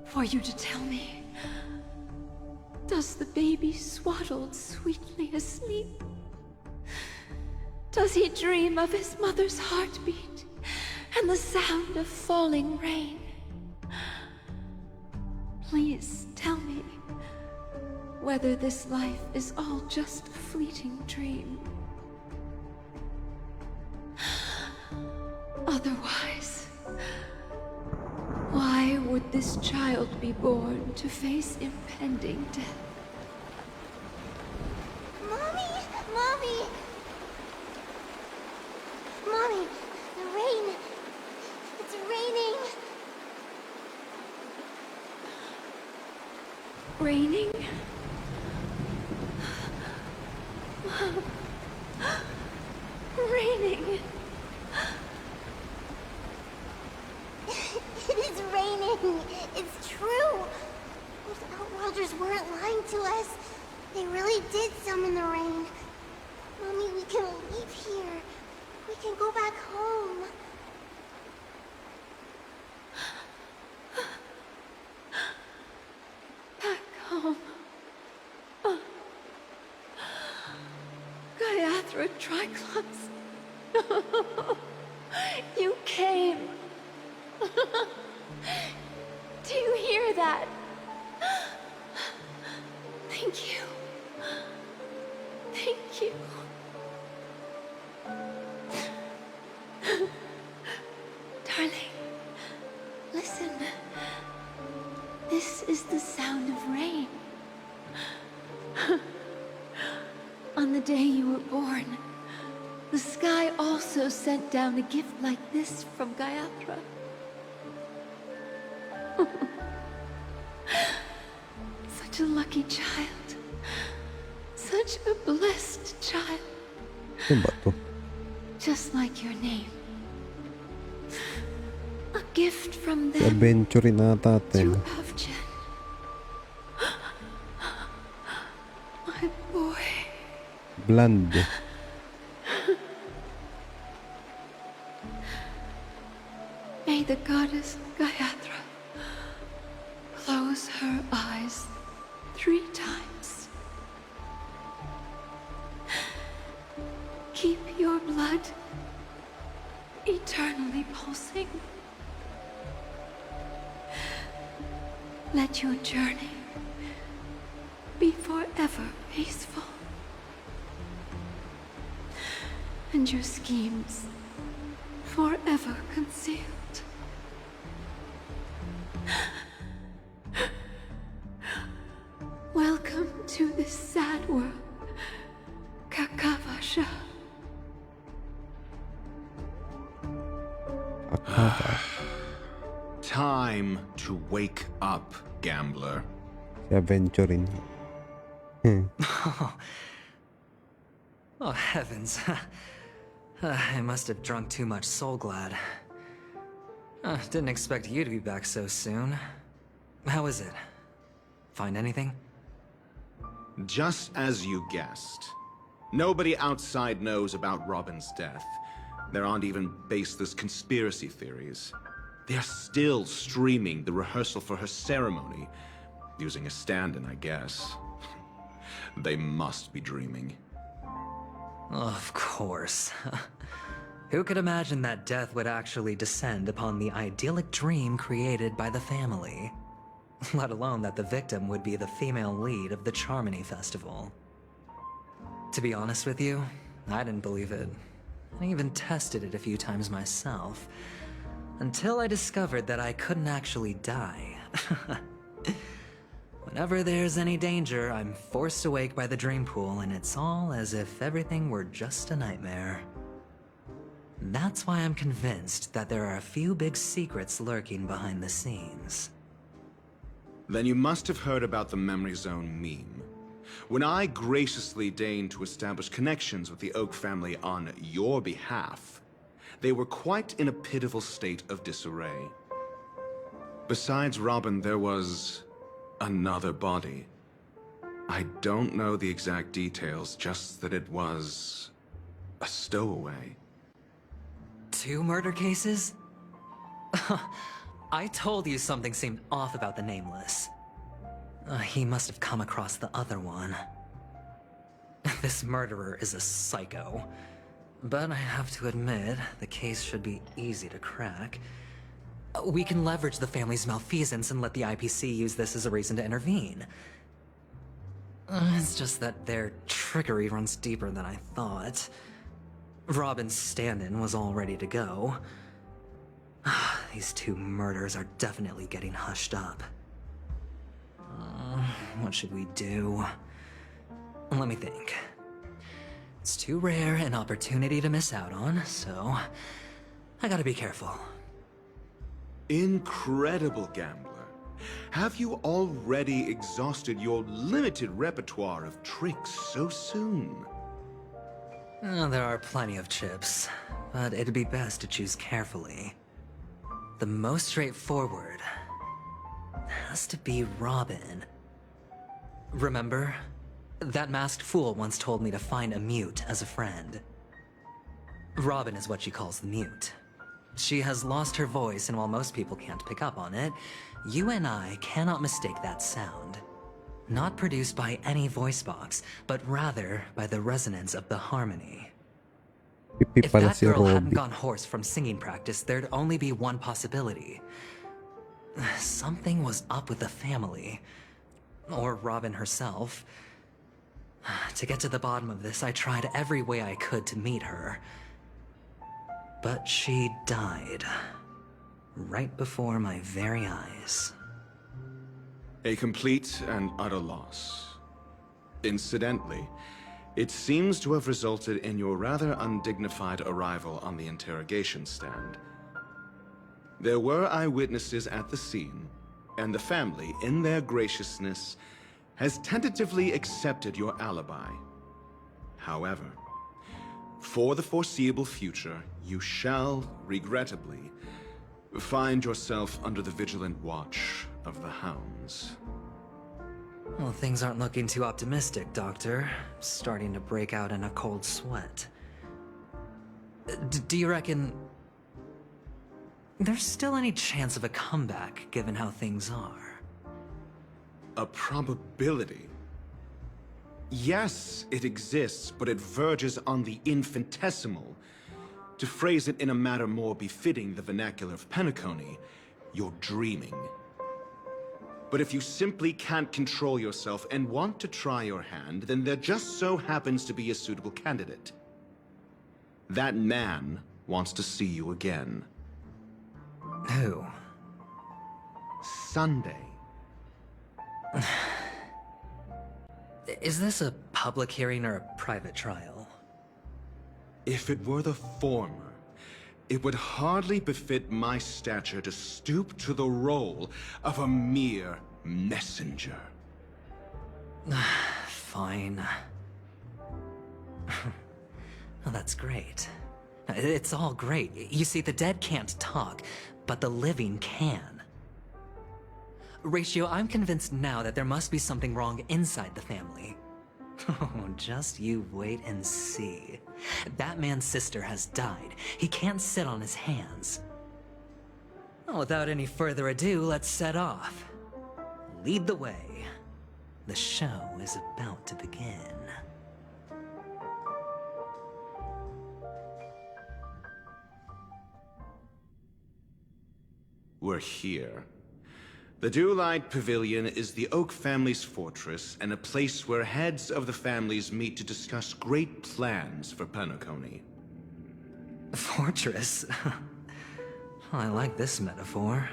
for you to tell me, does the baby swaddled sweetly asleep? Does he dream of his mother's heartbeat and the sound of falling rain? Please tell me whether this life is all just a fleeting dream. Otherwise, why would this child be born to face impending death? Mommy! Mommy! Mommy, the rain. It's raining. Raining? Raining. It is raining. It's true. Those Outworlders weren't lying to us. They really did summon the rain. Mommy, we can leave here. We can go back home. Back home. Gaiathra Triclops. You came. Do you hear that? Thank you. Thank you. Darling, listen. This is the sound of rain. On the day you were born, the sky also sent down a gift like this from Gaiathra. Such a lucky child. Such a blessed child. Ano ba to? Just like your name. A gift from them Adventure na natin. to Avjen. My boy. Bland. May the goddess Gayatri close her eyes 3 times. Keep your blood eternally pulsing. Let your journey be forever peaceful. And your schemes forever concealed. Welcome to this sad world, Kakavasha. Time to wake up, gambler. Si Adventuring. Oh, heavens. I must have drunk too much Soul Glad. Didn't expect you to be back so soon. How is it? Find anything? Just as you guessed. Nobody outside knows about Robin's death. There aren't even baseless conspiracy theories. They're still streaming the rehearsal for her ceremony, using a stand-in, I guess. They must be dreaming. Of course. Who could imagine that death would actually descend upon the idyllic dream created by the family? Let alone that the victim would be the female lead of the Charmony Festival. To be honest with you, I didn't believe it. I even tested it a few times myself, until I discovered that I couldn't actually die. Whenever there's any danger, I'm forced awake by the dream pool, and it's all as if everything were just a nightmare. That's why I'm convinced that there are a few big secrets lurking behind the scenes. Then you must have heard about the Memory Zone meme. When I graciously deigned to establish connections with the Oak family on your behalf, they were quite in a pitiful state of disarray. Besides Robin, there was another body. I don't know the exact details, just that it was a stowaway. 2 murder cases? I told you something seemed off about the Nameless. He must have come across the other one. This murderer is a psycho. But I have to admit, the case should be easy to crack. We can leverage the family's malfeasance and let the IPC use this as a reason to intervene. It's just that their trickery runs deeper than I thought. Robin's stand-in was all ready to go. These 2 murders are definitely getting hushed up. What should we do? Let me think. It's too rare an opportunity to miss out on, so I gotta be careful. Incredible, gambler. Have you already exhausted your limited repertoire of tricks so soon? There are plenty of chips, but it'd be best to choose carefully. The most straightforward has to be Robin. Remember? That masked fool once told me to find a mute as a friend. Robin is what she calls the mute. She has lost her voice, and while most people can't pick up on it, you and I cannot mistake that sound. Not produced by any voice box, but rather by the resonance of the harmony. If that girl hadn't gone hoarse from singing practice, there'd only be one possibility. Something was up with the family. Or Robin herself. To get to the bottom of this, I tried every way I could to meet her. But she died. Right before my very eyes. A complete and utter loss. Incidentally, it seems to have resulted in your rather undignified arrival on the interrogation stand. There were eyewitnesses at the scene, and the family, in their graciousness, has tentatively accepted your alibi. However, for the foreseeable future, you shall, regrettably, find yourself under the vigilant watch of the hounds. Well, things aren't looking too optimistic, Doctor. Starting to break out in a cold sweat. Do you reckon there's still any chance of a comeback, given how things are? A probability? Yes, it exists, but it verges on the infinitesimal. To phrase it in a manner more befitting the vernacular of Penacony, you're dreaming. But if you simply can't control yourself and want to try your hand, then there just so happens to be a suitable candidate. That man wants to see you again. Who? Sunday. Is this a public hearing or a private trial? If it were the former, it would hardly befit my stature to stoop to the role of a mere messenger. Fine. Well, that's great. It's all great. You see, the dead can't talk, but the living can. Ratio, I'm convinced now that there must be something wrong inside the family. Oh, just you wait and see. That man's sister has died. He can't sit on his hands. Well, without any further ado, let's set off. Lead the way. The show is about to begin. We're here. The Dewlight Pavilion is the Oak family's fortress and a place where heads of the families meet to discuss great plans for Penacony. Fortress? I like this metaphor.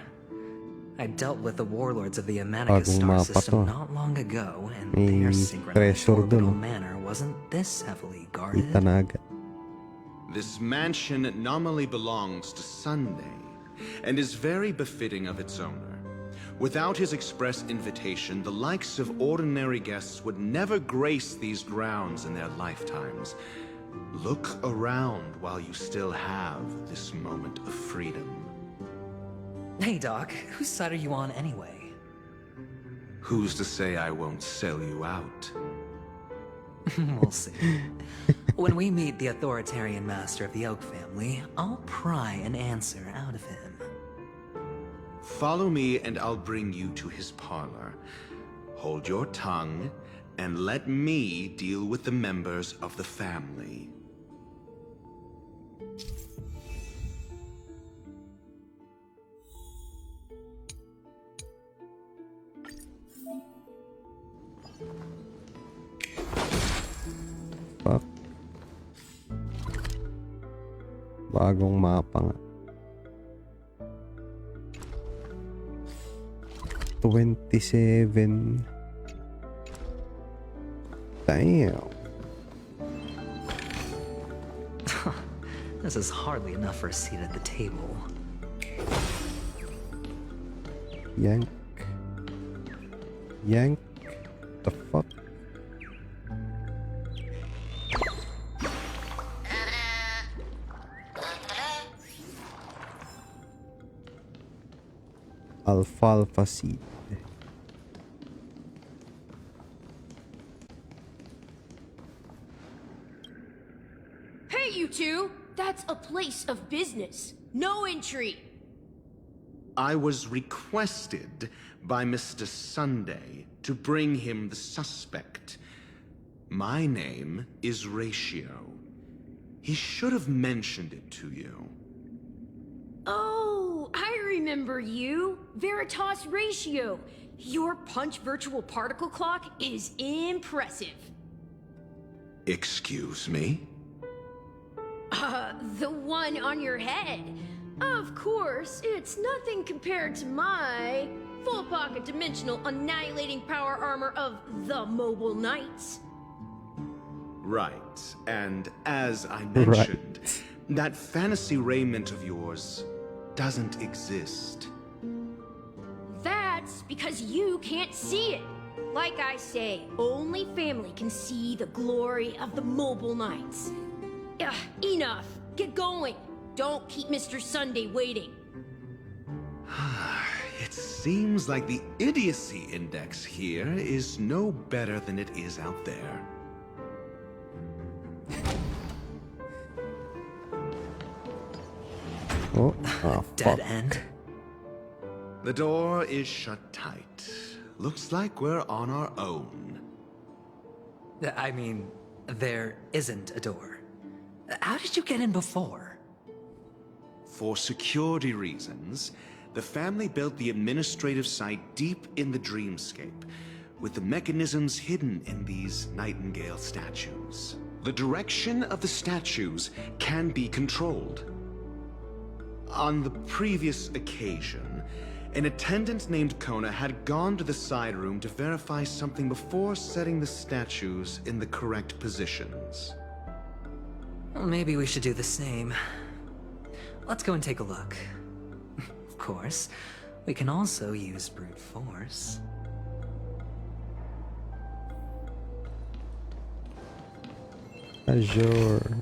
I dealt with the warlords of the Amanica star system not long ago, and their synchronized orbital manor wasn't this heavily guarded. This mansion nominally belongs to Sunday, and is very befitting of its owner. Without his express invitation, the likes of ordinary guests would never grace these grounds in their lifetimes. Look around while you still have this moment of freedom. Hey, Doc, whose side are you on anyway? Who's to say I won't sell you out? We'll see. When we meet the authoritarian master of the Oak family, I'll pry an answer out of him. Follow me and I'll bring you to his parlor. Hold your tongue and let me deal with the members of the family. Fuck. Bagong mapa nga. 27. Damn. This is hardly enough for a seat at the table. Yank. Yank. The fuck? Alfalfa seed. Hey, you two! That's a place of business. No entry. I was requested by Mr. Sunday to bring him the suspect. My name is Ratio. He should have mentioned it to you. Oh, I remember you. Veritas Ratio. Your punch virtual particle clock is impressive. Excuse me? The one on your head. Of course, it's nothing compared to my full pocket dimensional annihilating power armor of the Mobile Knights. Right, and as I mentioned, that fantasy raiment of yours doesn't exist. That's because you can't see it. Like I say, only family can see the glory of the mobile nights. Ugh, enough. Get going. Don't keep Mr. Sunday waiting. It seems like the idiocy index here is no better than it is out there. Dead fuck. end. The door is shut tight. Looks like we're on our own. I mean, there isn't a door. How did you get in before? For security reasons, the family built the administrative site deep in the dreamscape, with the mechanisms hidden in these Nightingale statues. The direction of the statues can be controlled. On the previous occasion, an attendant named Kona had gone to the side room to verify something before setting the statues in the correct positions. Well, maybe we should do the same. Let's go and take a look. Of course, we can also use brute force. Azure.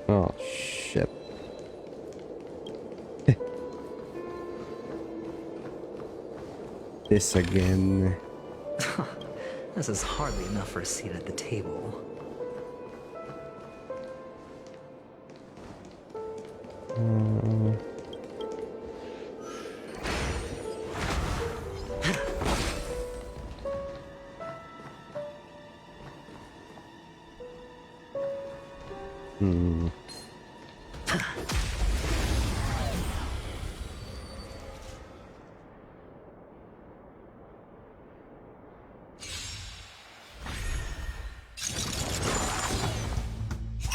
Oh, shit. This again. This is hardly enough for a seat at the table.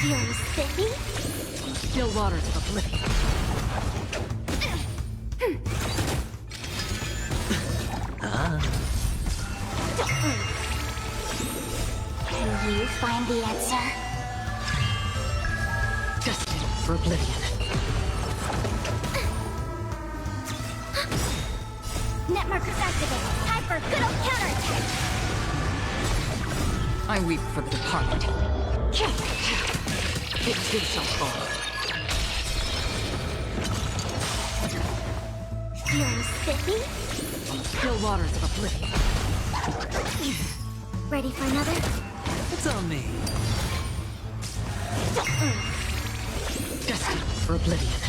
You're spiffy? Still waters of oblivion. Can you find the answer? Destined for oblivion. Net markers activated. Time for good old counterattack. I weep for the departed. It too shall fall. You're spiffy? Still waters of oblivion. Ready for another? It's on me. Destined for oblivion.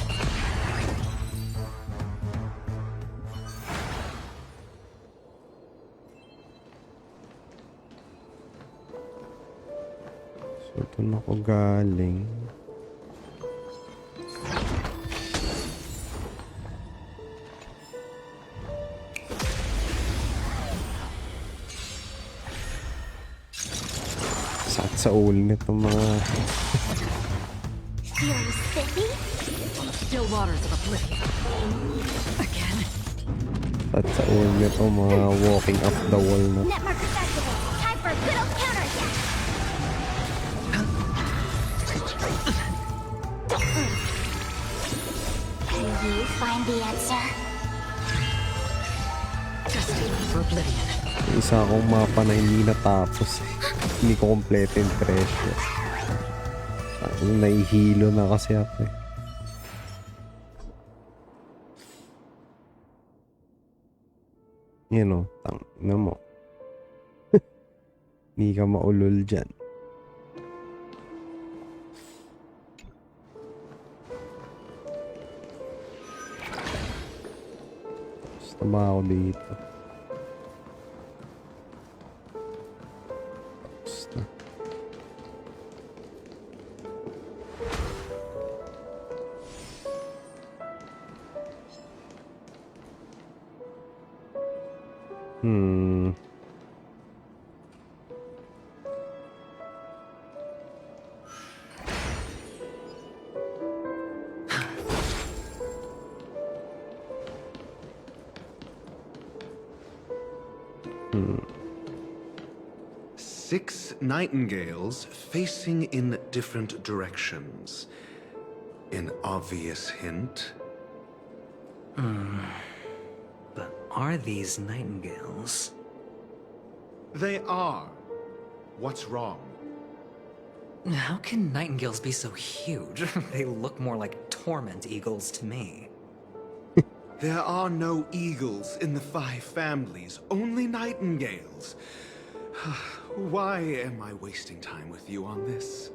So, doon ako galing. Sa ulo nito mga... You're spiffy? Still waters of oblivion. Again. At sa ulo nito mga walking up the wall na... Net markers activated. Time for good old counterattack. Can you find the answer? Destined for oblivion. Isa akong mapa na hindi natapos eh. Hindi ko kompleto yung treasure. Nahihilo na kasi ako eh. Yan o, tang na mo. Hindi ka maulol dyan. Basta ba ako dito? Basta. Six nightingales facing in different directions. An obvious hint. But are these nightingales? They are. What's wrong? How can nightingales be so huge? They look more like torment eagles to me. There are no eagles in the 5 families, only nightingales. Why am I wasting time with you on this?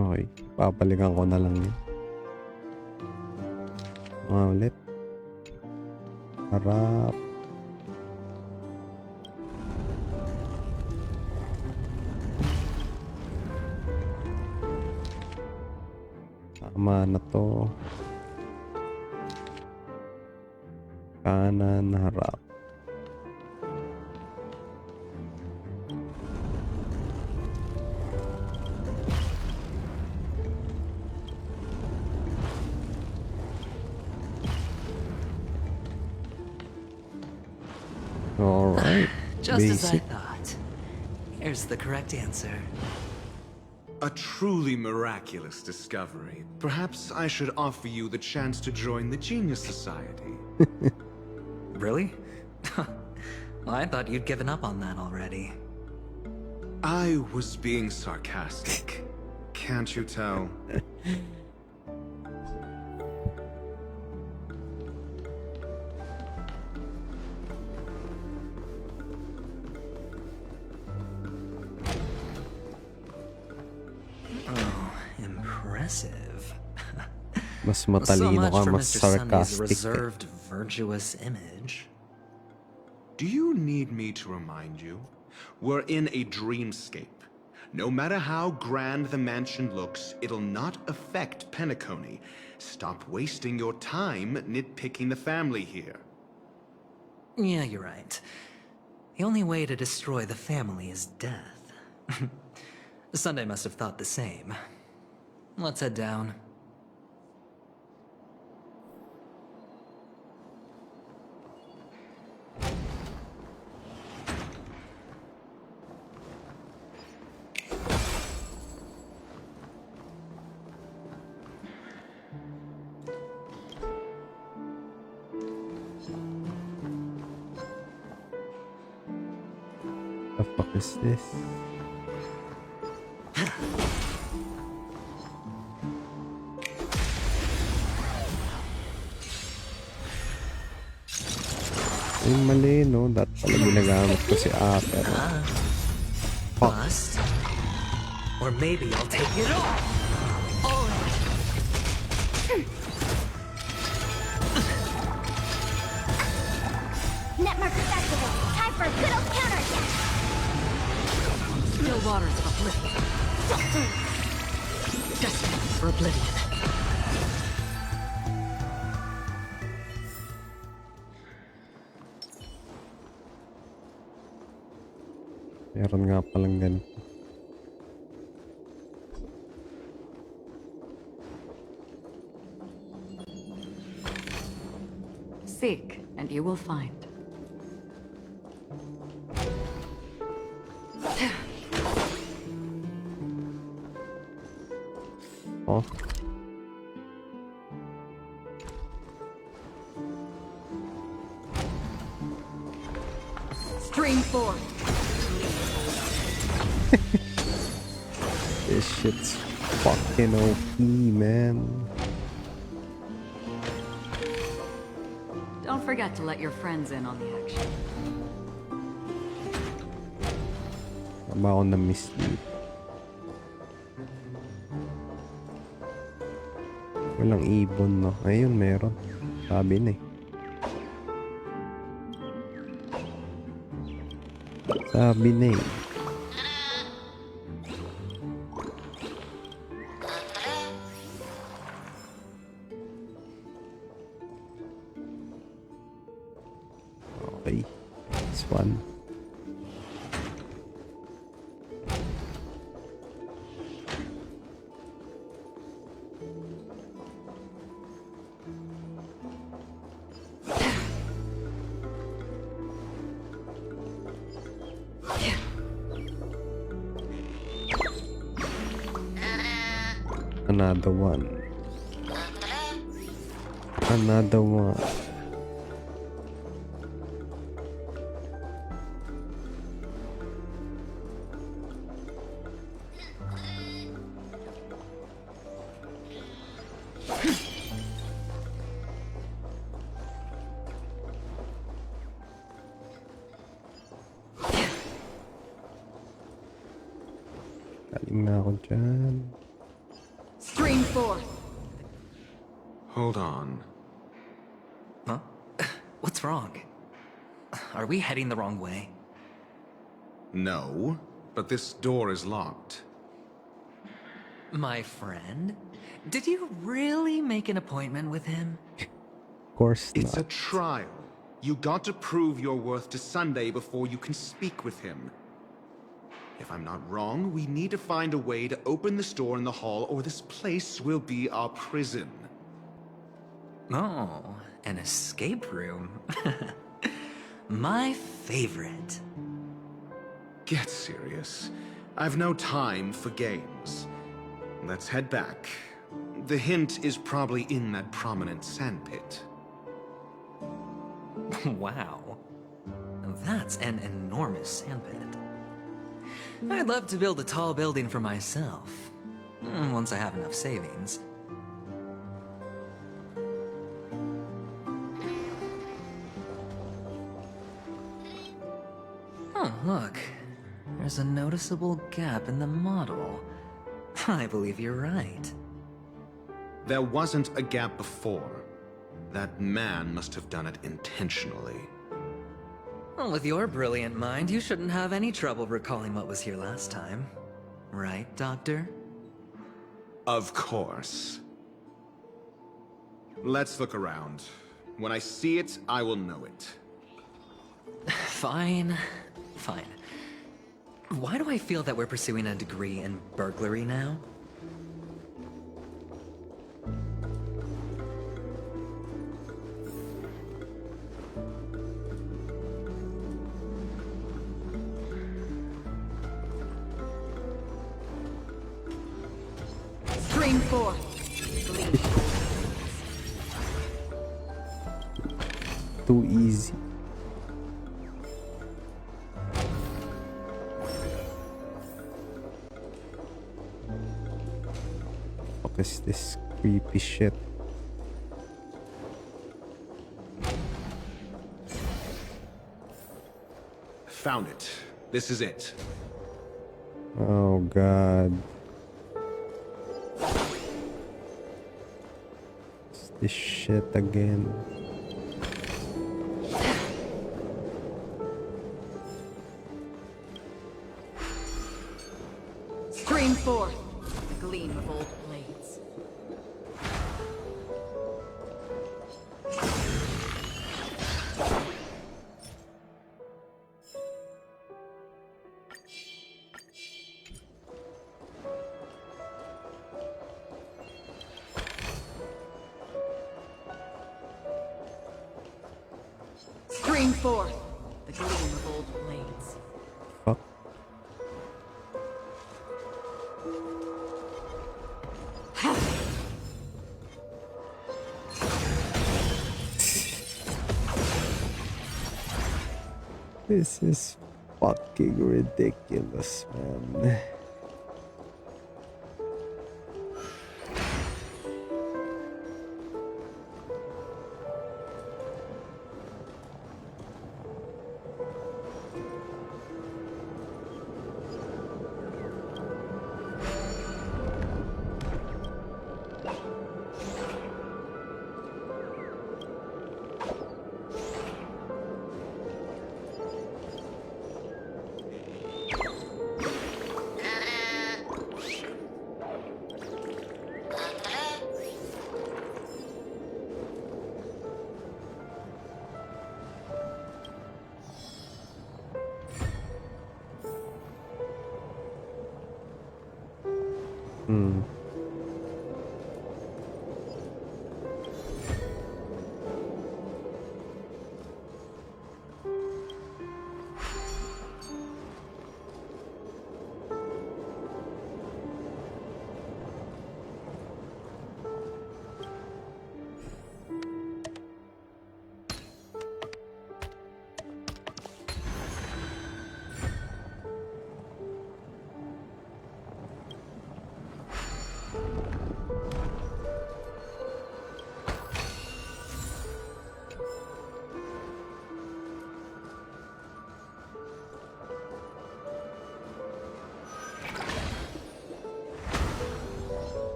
Okay, papalikan ko na lang yun. Ulit. Harap. Tama na to. Kanan, harap. Alright. Just as I Basic. thought. Here's the correct answer. A truly miraculous discovery. Perhaps I should offer you the chance to join the Genius Society. Really? Well, I thought you'd given up on that already. I was being sarcastic. Can't you tell? Impressive. Mas So matalino much ka, for mas Mr. Sunday's sarcastic. reserved, virtuous image. Do you need me to remind you? We're in a dreamscape. No matter how grand the mansion looks, it'll not affect Penacony. Stop wasting your time nitpicking the family here. Yeah, you're right. The only way to destroy the family is death. Sunday must have thought the same. Let's head down. The fuck is this? Yung mali, no? Dapat pala ginagamit ko si ACHERON. Bust. Or maybe I'll take it all. Netmarker's activated. Time for a good old counterattack. Still waters of oblivion. Destined for oblivion. Meron nga palang ganito. Seek, and you will find. Oh. Stream forth. This shit's fucking OP, man. Don't forget to let your friends in on the action. Tama ako na mislead. Walang ibon, no? Ayun, meron. Sabi na eh. Sabi na eh. Okay. This one. Another one. Another one. Galing na ako dyan. Stream forth. Hold on. Huh? What's wrong? Are we heading the wrong way? No, but this door is locked. My friend? Did you really make an appointment with him? Of course It's a not. trial. You got to prove your worth to Sunday before you can speak with him. If I'm not wrong, we need to find a way to open this door in the hall, or this place will be our prison. Oh, an escape room. My favorite. Get serious. I've no time for games. Let's head back. The hint is probably in that prominent sandpit. Wow. That's an enormous sandpit. I'd love to build a tall building for myself. Once I have enough savings. Oh, look. There's a noticeable gap in the model. I believe you're right. There wasn't a gap before. That man must have done it intentionally. Well, with your brilliant mind, you shouldn't have any trouble recalling what was here last time. Right, Doctor? Of course. Let's look around. When I see it, I will know it. Fine. Fine. Why do I feel that we're pursuing a degree in burglary now? Stream forth. Too easy. What is this creepy shit? Found it. This is it. Oh god. It's this shit again. Stream forth. The gleam of old blades. Stream forth. The gleam of old blades. Fuck. This is fucking ridiculous, man.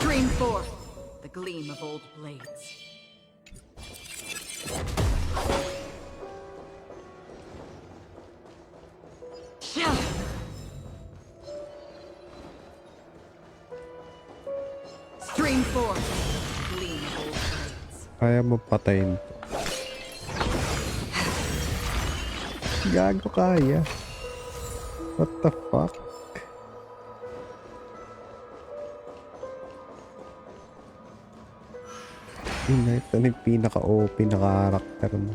Stream forth the gleam of old blades. Stream forth the gleam of old blades. Kaya mo patayin to. Gago kaya. What the fuck? Ito na yung pinaka-OP na karakter mo.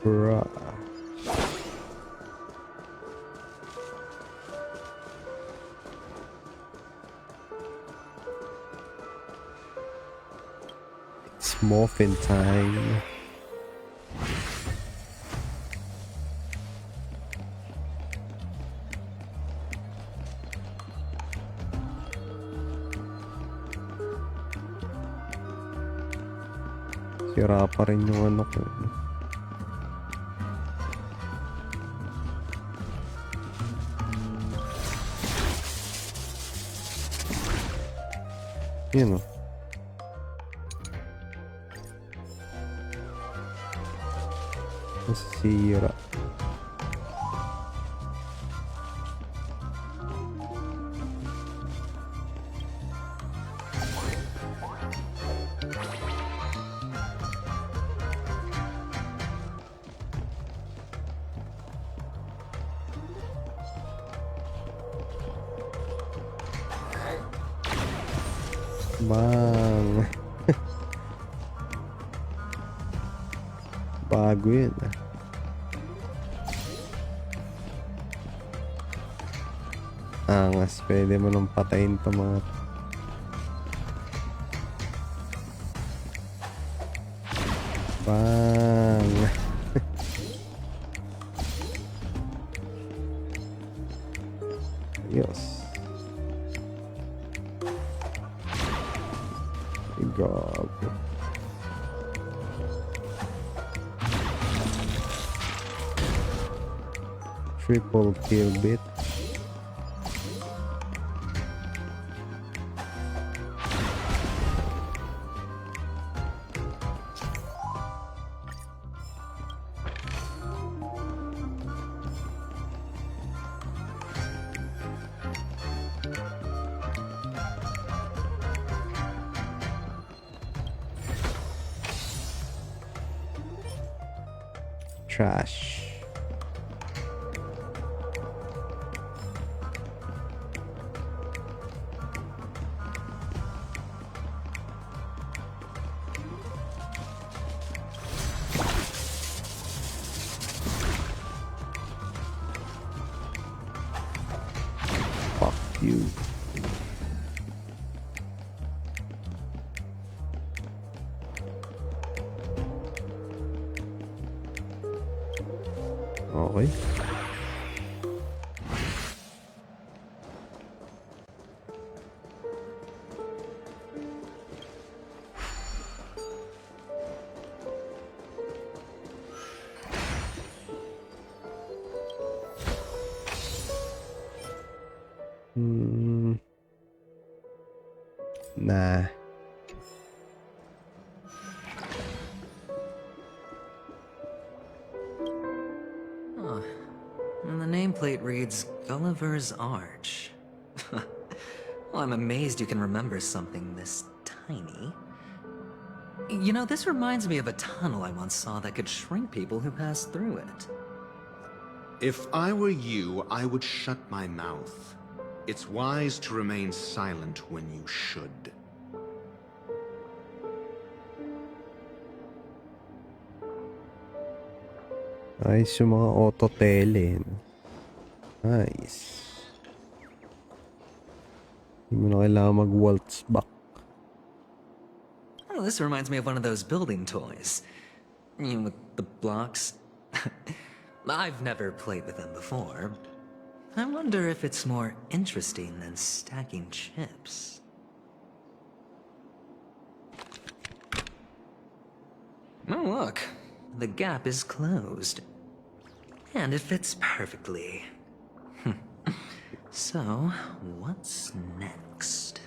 Bruh. It's morphin time. Sira pa rin yung ano ko. Yan o. Nasira. Bang. Bago yun ah. Angas, pwede mo nang patayin pa mga bang. Yes. God. Triple kill bit. Trash. Fuck you. Nah. Huh. And the nameplate reads Gulliver's Arch. Well, I'm amazed you can remember something this tiny. You know, this reminds me of a tunnel I once saw that could shrink people who passed through it. If I were you, I would shut my mouth. It's wise to remain silent when you should. Ayos yung mga auto-tele. Nice. Hindi mo na kailangan mag-waltz back. Oh, this reminds me of one of those building toys. You know, with the blocks. I've never played with them before. I wonder if it's more interesting than stacking chips. Oh, look. The gap is closed. And it fits perfectly. So, what's next?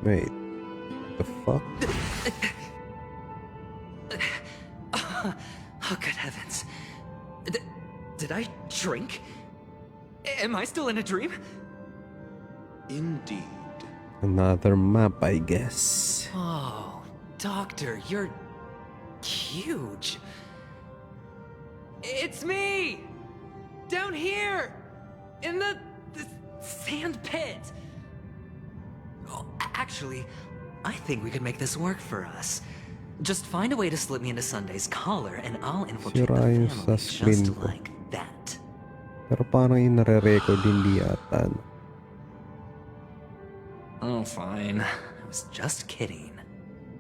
Wait. The fuck? Oh, good heavens. Did I drink? Am I still in a dream? Indeed. Another map, I guess. Oh, Doctor, you're huge. It's me! Down here! In the sand pit! Oh, actually, I think we could make this work for us. Just find a way to slip me into Sunday's collar and I'll infiltrate the Sira yung family sa screen just ko. like that. Pero parang yung nare-record hindi yata. Oh, fine. I was just kidding.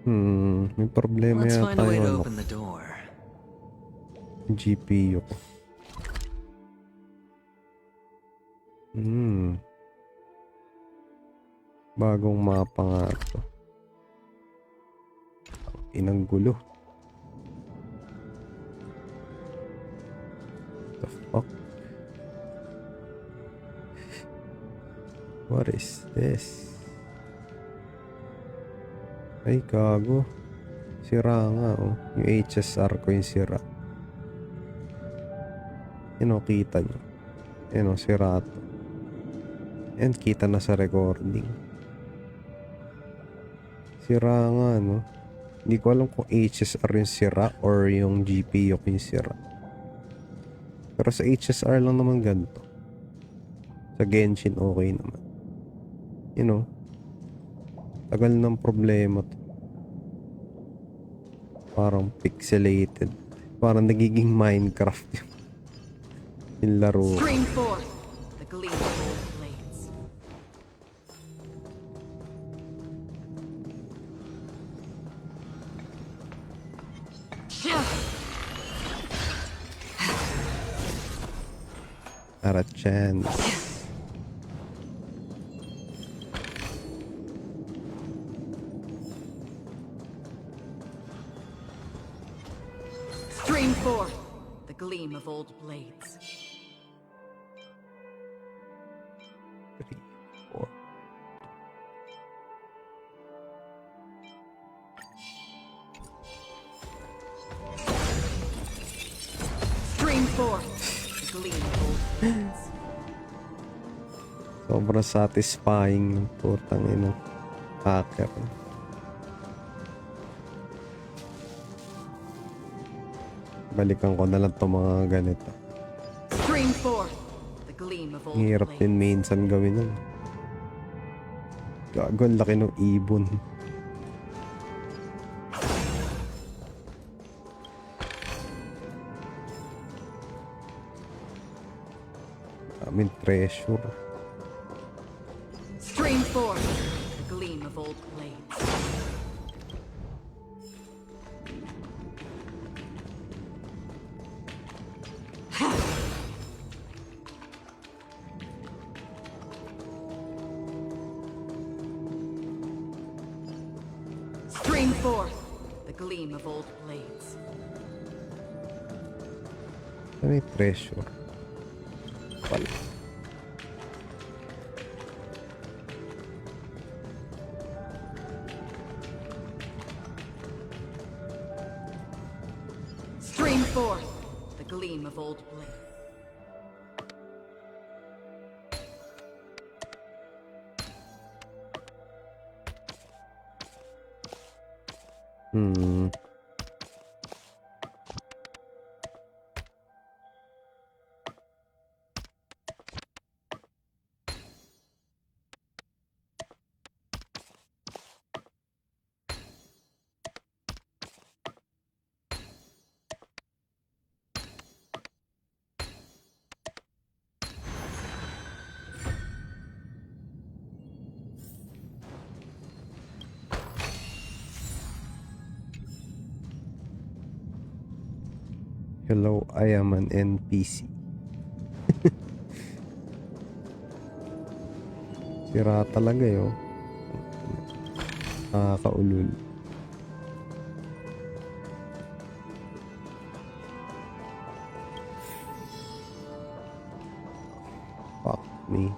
May problema Let's yata find a way to yung open the door. GPU ko. Bagong mapa nga to. Inang gulo. The fuck? What is this? Ay, gago. Sira nga, oh. Yung HSR ko yung sira. Yan, oh, kita nyo. Yan, oh, sira to. Yan, kita na sa recording. Sira nga, no? Hindi ko alam kung HSR yung sira or yung GPU yung sira. Pero sa HSR lang naman ganito. Sa Genshin, okay naman. You know, tagal ng problema to. Parang pixelated. Parang nagiging Minecraft yung laro. Stream forth the gleam of old blades. Not a chance. Stream forth the gleam of old blades. 3, 4. Stream forth the gleam of old blades. Sobrang satisfying ng putang ina hacker. Balikan ko na lang itong mga ganito. Stream forth the gleam of old Ang hirap din minsan gawin yun. Gago, ang laki ng ibon. Daming treasure. Stream forth the gleam of old blades. Stream forth the gleam of old blades. Ano yung treasure? Wala. Stream forth the gleam of old blades. Hello, I am an NPC. Sira talaga yun. Nakakaulol. Fuck me.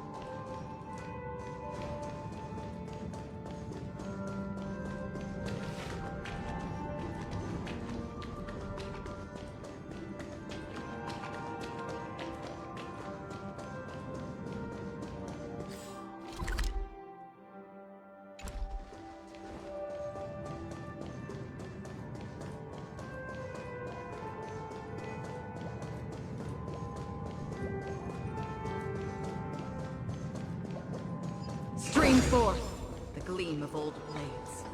Stream forth the gleam of old blades.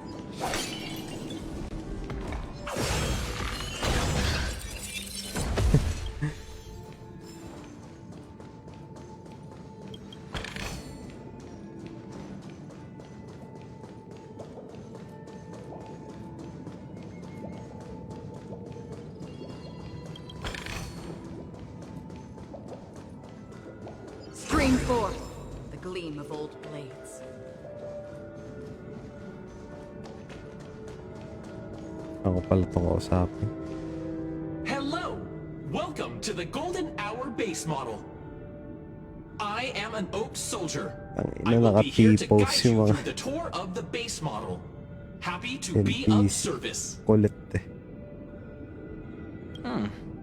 Stream forth the gleam of old blades. Ako pala itong kausapin. Hello! Welcome to the Golden Hour base model. I am an Oak Soldier. I will be here to guide you through the tour of the base model. Happy to be of service. Kulit eh.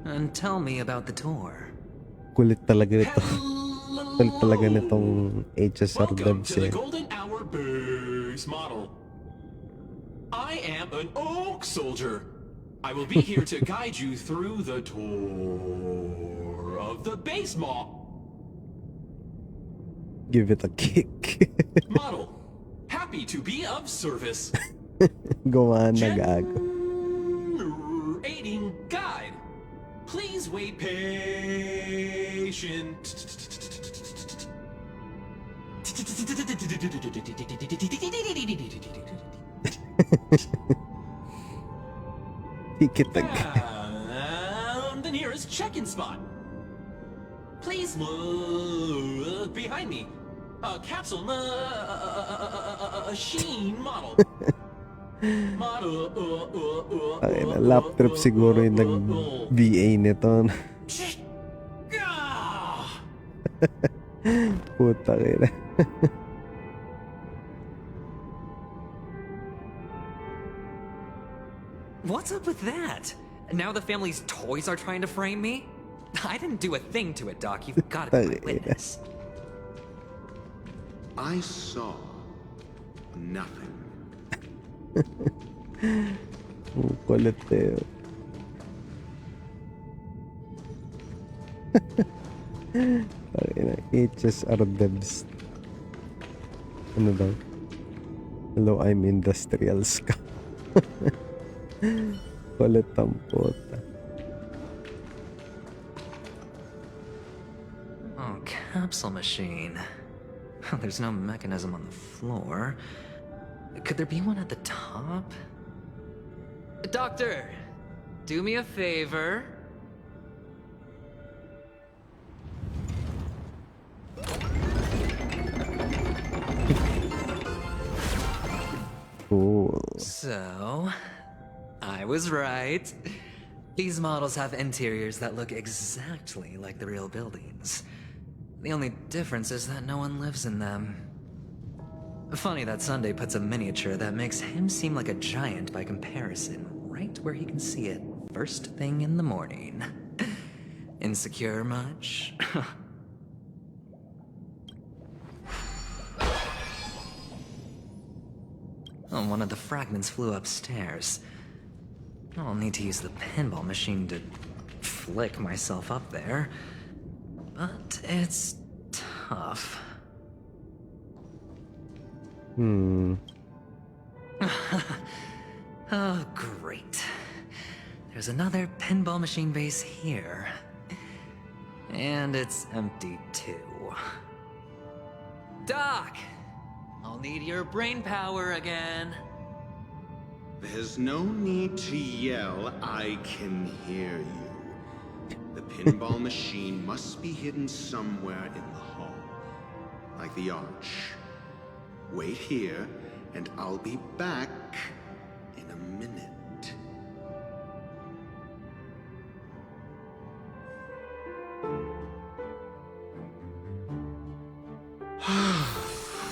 And tell me about the tour. Kulit talaga nito. Kulit talaga nitong HSR Welcome devs to the eh. Golden Hour base model. I am an Oak Soldier. I will be here to guide you through the tour of the base model. Give it a kick. Model. Happy to be of service. Gumana gago. Aiding guide. Please wait patient. Hikit The nearest check-in spot. Please look behind me. A capsule machine model. Ay, lap trip siguro yung nag-VA nito. Puta kira. What's up with that? Now the family's toys are trying to frame me? I didn't do a thing to it, Doc. You've got to be my witness. I saw nothing. Kulit eh. HSR devs. Ano daw? Hello, I'm industrial scum. Kulit ang puta. Oh, capsule machine. There's no mechanism on the floor. Could there be one at the top? Doctor, do me a favor. Cool. So, I was right. These models have interiors that look exactly like the real buildings. The only difference is that no one lives in them. Funny that Sunday puts a miniature that makes him seem like a giant by comparison right where he can see it first thing in the morning. Insecure much? Oh, one of the fragments flew upstairs. I'll need to use the pinball machine to flick myself up there. But it's tough. Oh, great. There's another pinball machine base here. And it's empty too. Doc! I'll need your brain power again. There's no need to yell, I can hear you. The pinball machine must be hidden somewhere in the hall. Like the arch. Wait here, and I'll be back in a minute.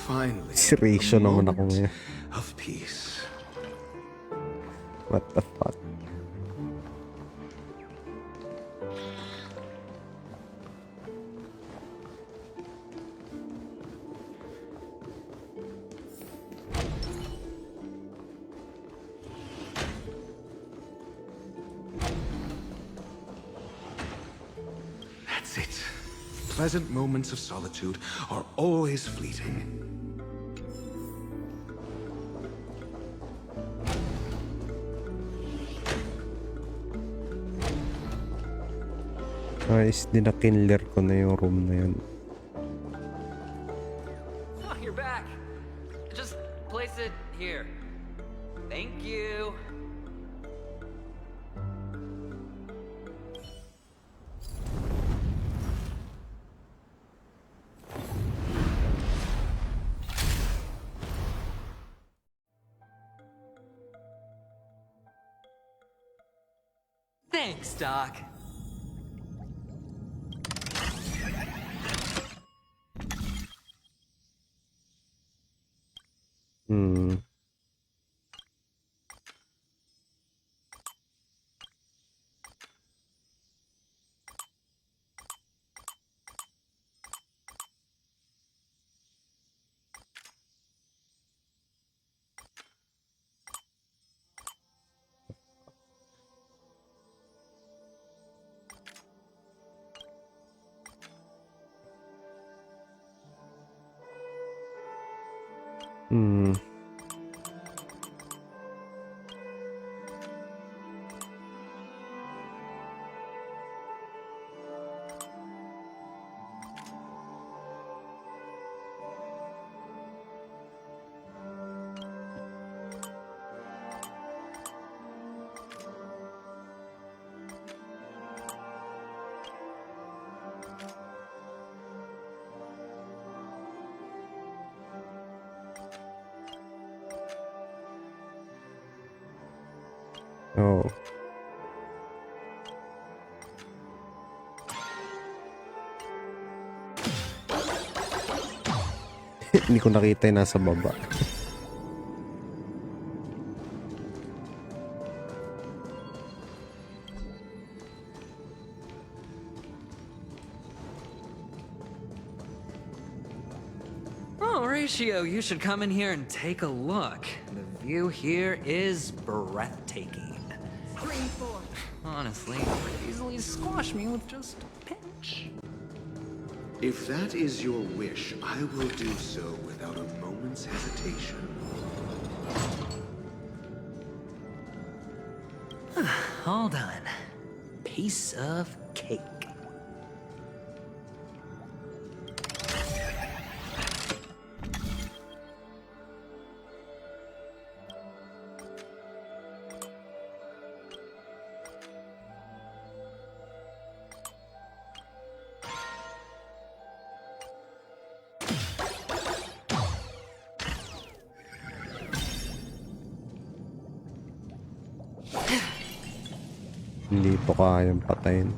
Finally, Seryoso a naman ako moment ngayon. of peace. What the fuck? That's it. Pleasant moments of solitude are always fleeting. Guys, dinakinler ko na yung room na yun. Oh, you're back. Just place it here. Thank you. Thanks, Doc. Oh. Hindi ko nakita yung nasa baba. Oh, Ratio, you should come in here and take a look. The view here is breathtaking. Honestly, you could easily squash me with just a pinch. If that is your wish, I will do so without a moment's hesitation. All done. Piece of cake. Hindi to kayang patayin.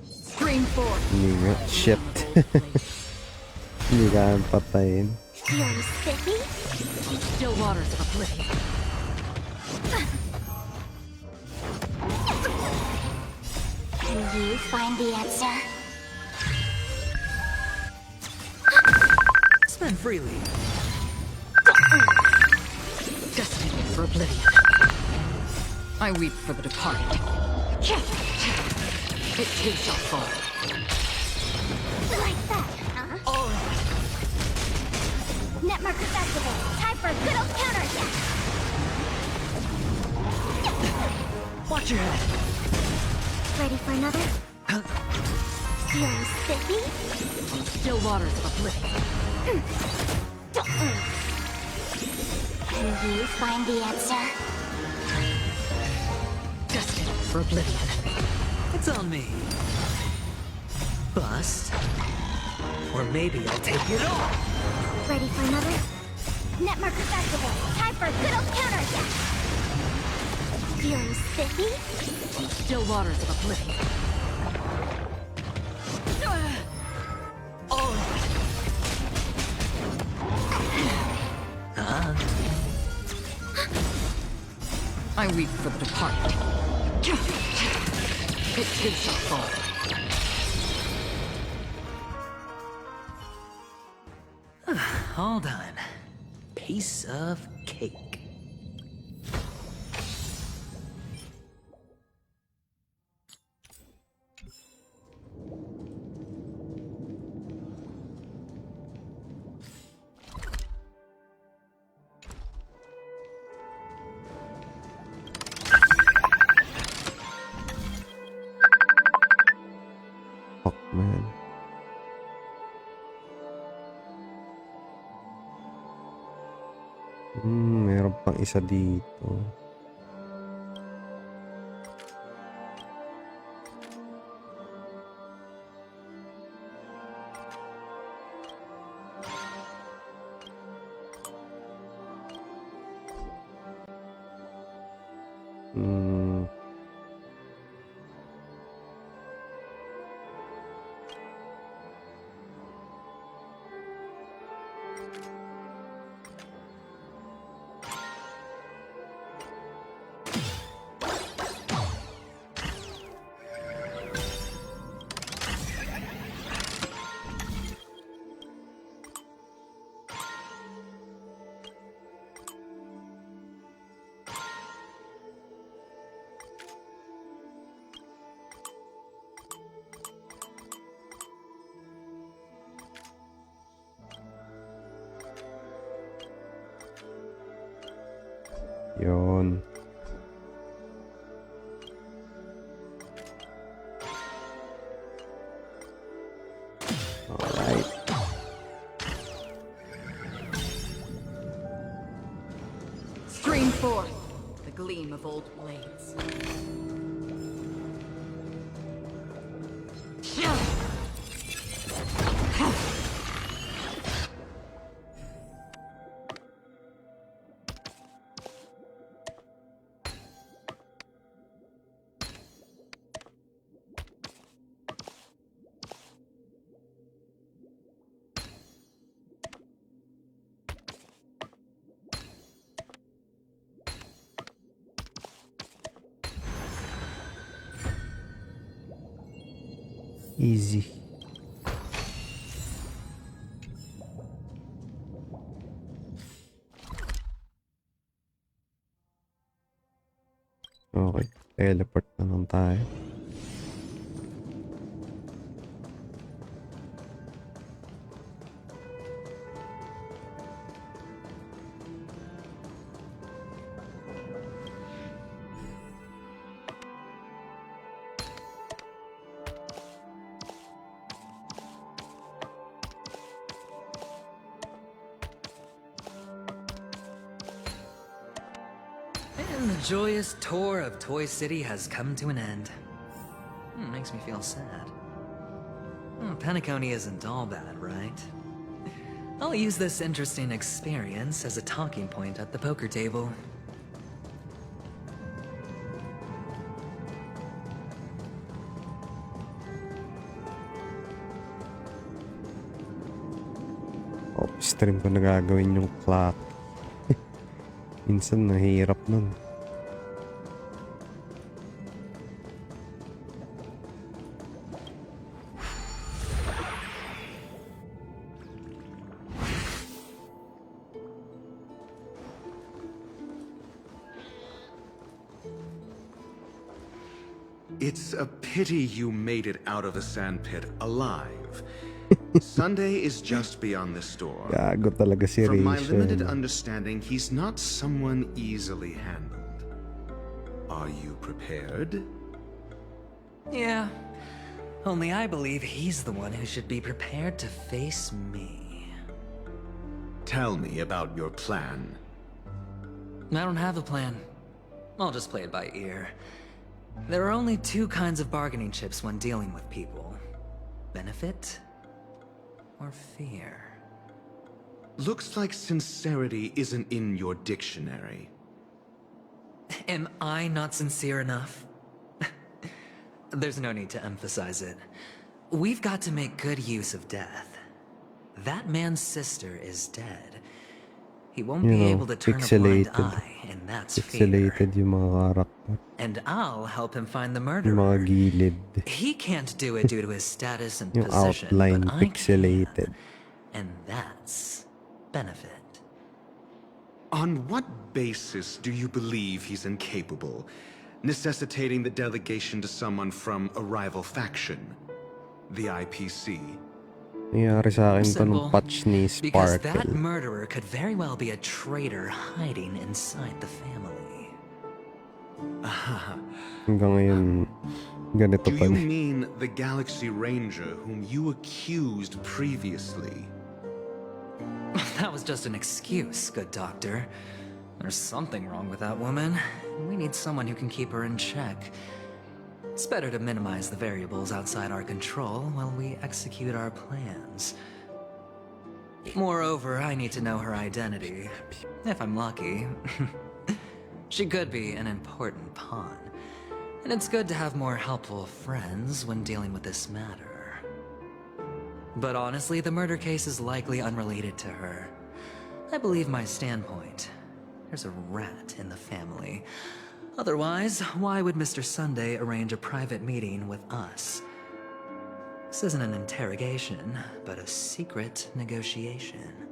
Scream 4. Hindi nga. Shit. Hindi kayang patayin. Feeling spiffy? Still waters of oblivion. Can you find the answer? Spend freely. Destined for oblivion. I weep for the departed. It too shall fall. Like that, huh? Oh. Netmarker Festival. Time for a good old counterattack. Watch your head. Ready for another? Feeling spiffy? Still waters of oblivion. Can you find the answer? Destined for oblivion. It's on me. Bust. Or maybe I'll take it all. Ready for another? Netmarker Festival. Time for a good old counterattack. Feeling spiffy? Still waters of oblivion. Oh. I weep for the departed. It too shall fall. All done. Piece of cake. Fuck, man. Meron pang isa dito. Yun. Alright. Stream forth the gleam of old blades. Easy. Okay, teleport na lang tayo. And the joyous tour of Toy City has come to an end. Makes me feel sad. Penacony isn't all bad, right? I'll use this interesting experience as a talking point at the poker table. Stream ko na gagawin yung clock. Minsan nahihirap nun. It's a pity you made it out of the sandpit alive. Sunday is just beyond this door. Gago talaga si From my Rachel. limited understanding, he's not someone easily handled. Are you prepared? Yeah. Only I believe he's the one who should be prepared to face me. Tell me about your plan. I don't have a plan. I'll just play it by ear. There are only two kinds of bargaining chips when dealing with people. Benefit or fear. Looks like sincerity isn't in your dictionary. Am I not sincere enough? There's no need to emphasize it. We've got to make good use of death. That man's sister is dead. He won't be able to turn a blind eye, and that's pixelated yung mga karakter. And I'll help him find the Yung murderer. mga gilid. He can't do it due to his status and Yung position, outline but I pixelated. can. And that's benefit. On what basis do you believe he's incapable, necessitating the delegation to someone from a rival faction? The IPC? Nangyari sa akin to nung Simple. patch ni Because that Sparkle. murderer could very well be a traitor hiding inside the family. Hanggang ngayon, ganito Do pa you rin. mean the Galaxy Ranger whom you accused previously? That was just an excuse, good doctor. There's something wrong with that woman. We need someone who can keep her in check. It's better to minimize the variables outside our control while we execute our plans. Moreover, I need to know her identity. If I'm lucky. She could be an important pawn. And it's good to have more helpful friends when dealing with this matter. But honestly, the murder case is likely unrelated to her. I believe my standpoint. There's a rat in the family. Otherwise, why would Mr. Sunday arrange a private meeting with us? This isn't an interrogation, but a secret negotiation.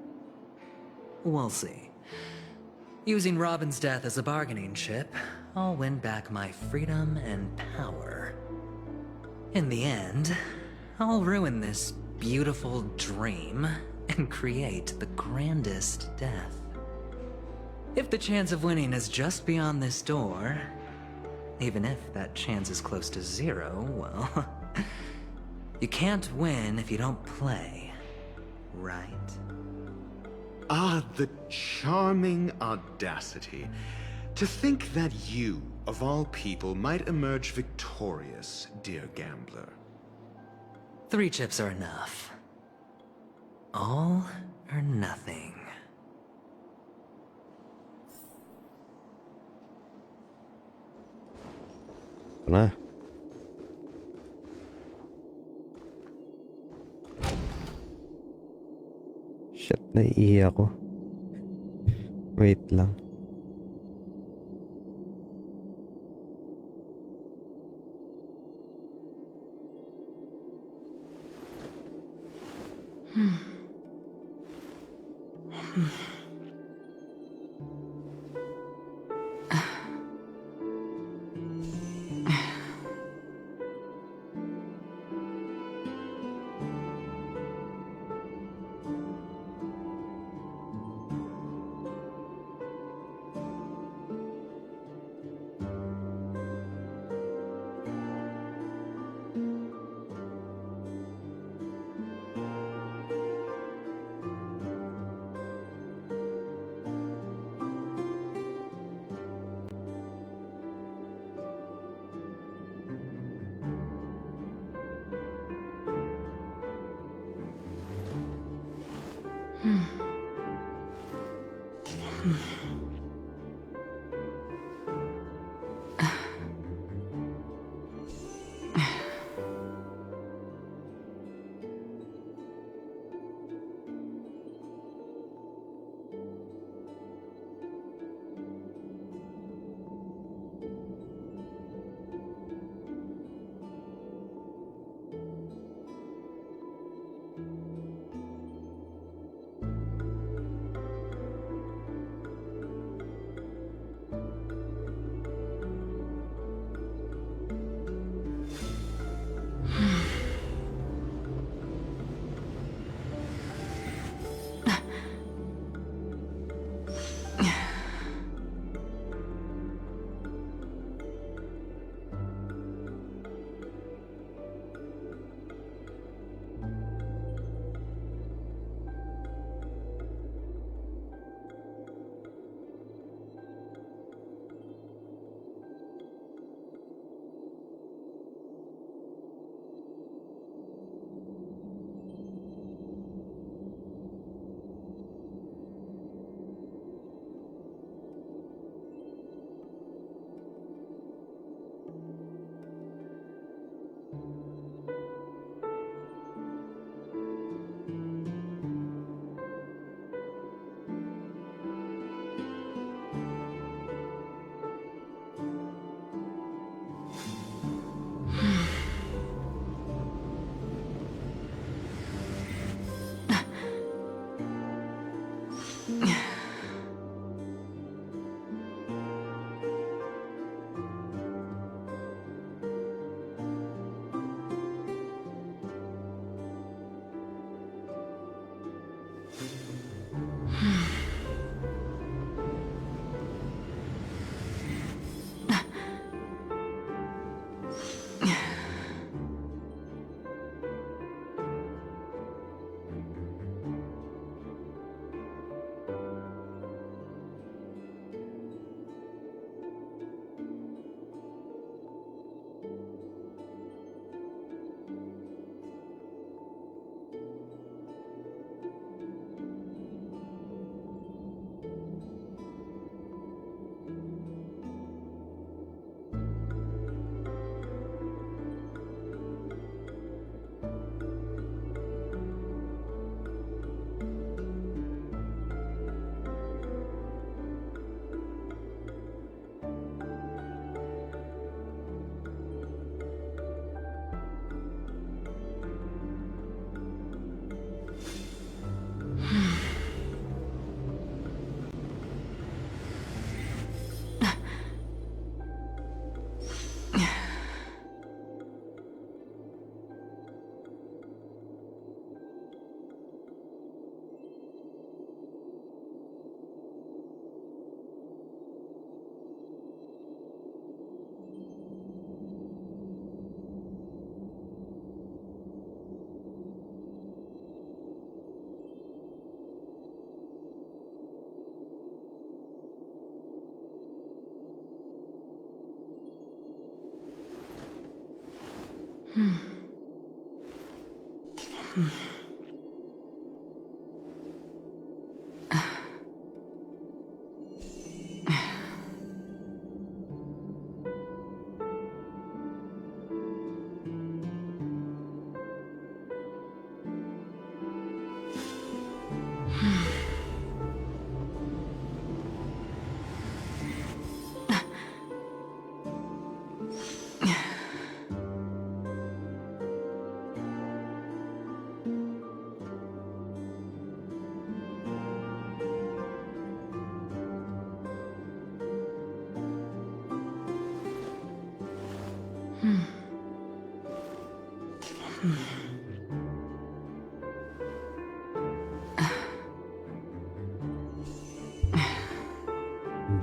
We'll see. Using Robin's death as a bargaining chip, I'll win back my freedom and power. In the end, I'll ruin this beautiful dream and create the grandest death. If the chance of winning is just beyond this door, even if that chance is close to zero, well, you can't win if you don't play, right? Ah, the charming audacity. To think that you, of all people, might emerge victorious, dear gambler. 3 chips are enough. All or nothing. Na. Shit, naiihi ako. Wait lang.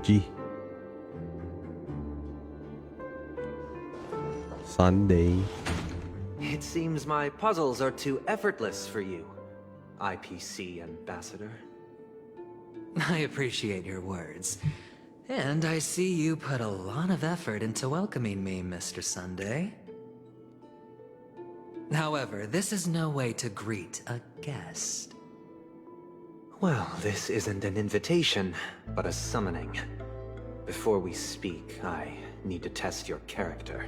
G. Sunday. It seems my puzzles are too effortless for you, IPC Ambassador. I appreciate your words. And I see you put a lot of effort into welcoming me, Mr. Sunday. However, this is no way to greet a guest. Well, this isn't an invitation, but a summoning. Before we speak, I need to test your character.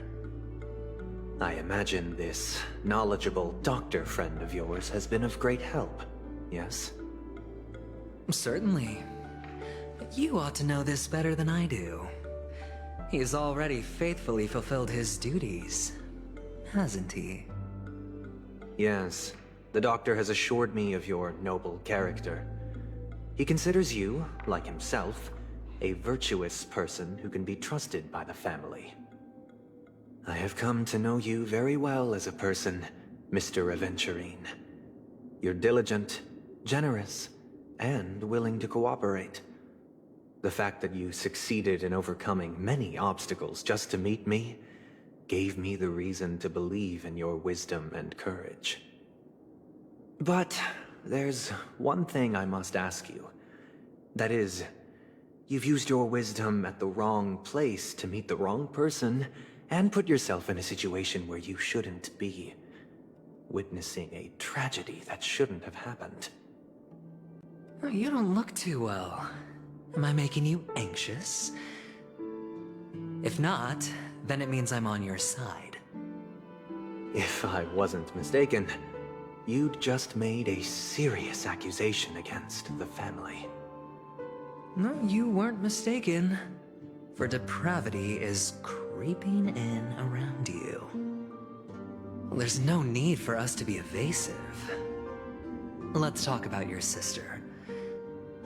I imagine this knowledgeable doctor friend of yours has been of great help, yes? Certainly. You ought to know this better than I do. He's already faithfully fulfilled his duties, hasn't he? Yes, the doctor has assured me of your noble character. He considers you, like himself, a virtuous person who can be trusted by the family. I have come to know you very well as a person, Mr. Aventurine. You're diligent, generous, and willing to cooperate. The fact that you succeeded in overcoming many obstacles just to meet me gave me the reason to believe in your wisdom and courage. But there's one thing I must ask you. That is, you've used your wisdom at the wrong place to meet the wrong person and put yourself in a situation where you shouldn't be, witnessing a tragedy that shouldn't have happened. You don't look too well. Am I making you anxious? If not, then it means I'm on your side. If I wasn't mistaken, you'd just made a serious accusation against the family. No, you weren't mistaken. For depravity is creeping in around you. There's no need for us to be evasive. Let's talk about your sister.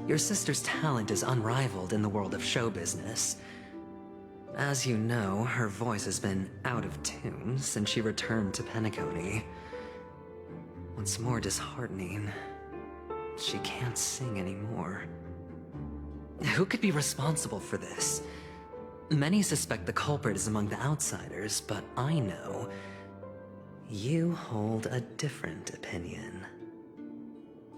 Your sister's talent is unrivaled in the world of show business. As you know, her voice has been out of tune since she returned to Penacony. What's more disheartening, she can't sing anymore. Who could be responsible for this? Many suspect the culprit is among the outsiders, but I know you hold a different opinion.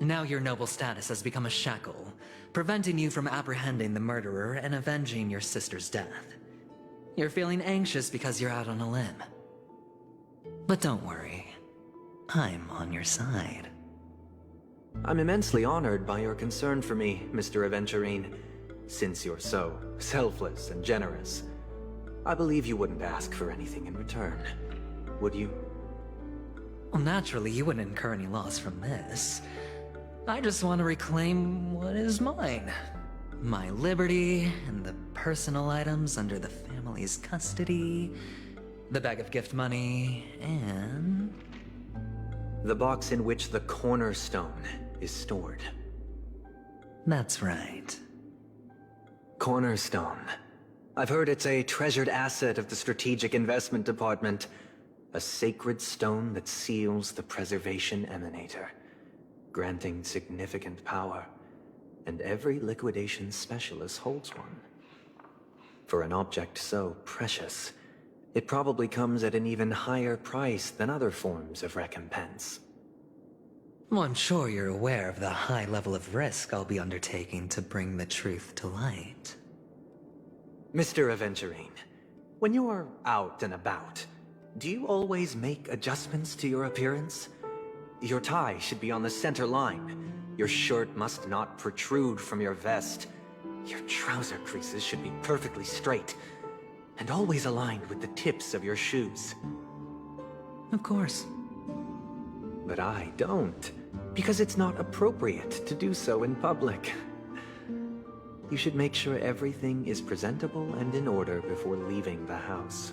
Now your noble status has become a shackle, preventing you from apprehending the murderer and avenging your sister's death. You're feeling anxious because you're out on a limb. But don't worry, I'm on your side. I'm immensely honored by your concern for me, Mr. Aventurine. Since you're so selfless and generous, I believe you wouldn't ask for anything in return, would you? Well, naturally, you wouldn't incur any loss from this. I just want to reclaim what is mine. My liberty and the personal items under the family's custody, the bag of gift money, and... the box in which the cornerstone is stored. That's right. Cornerstone. I've heard it's a treasured asset of the Strategic Investment Department. A sacred stone that seals the Preservation Emanator, granting significant power, and every liquidation specialist holds one. For an object so precious, it probably comes at an even higher price than other forms of recompense. Well, I'm sure you're aware of the high level of risk I'll be undertaking to bring the truth to light. Mr. Aventurine, when you're out and about, do you always make adjustments to your appearance? Your tie should be on the center line. Your shirt must not protrude from your vest. Your trouser creases should be perfectly straight, and always aligned with the tips of your shoes. Of course. But I don't, because it's not appropriate to do so in public. You should make sure everything is presentable and in order before leaving the house.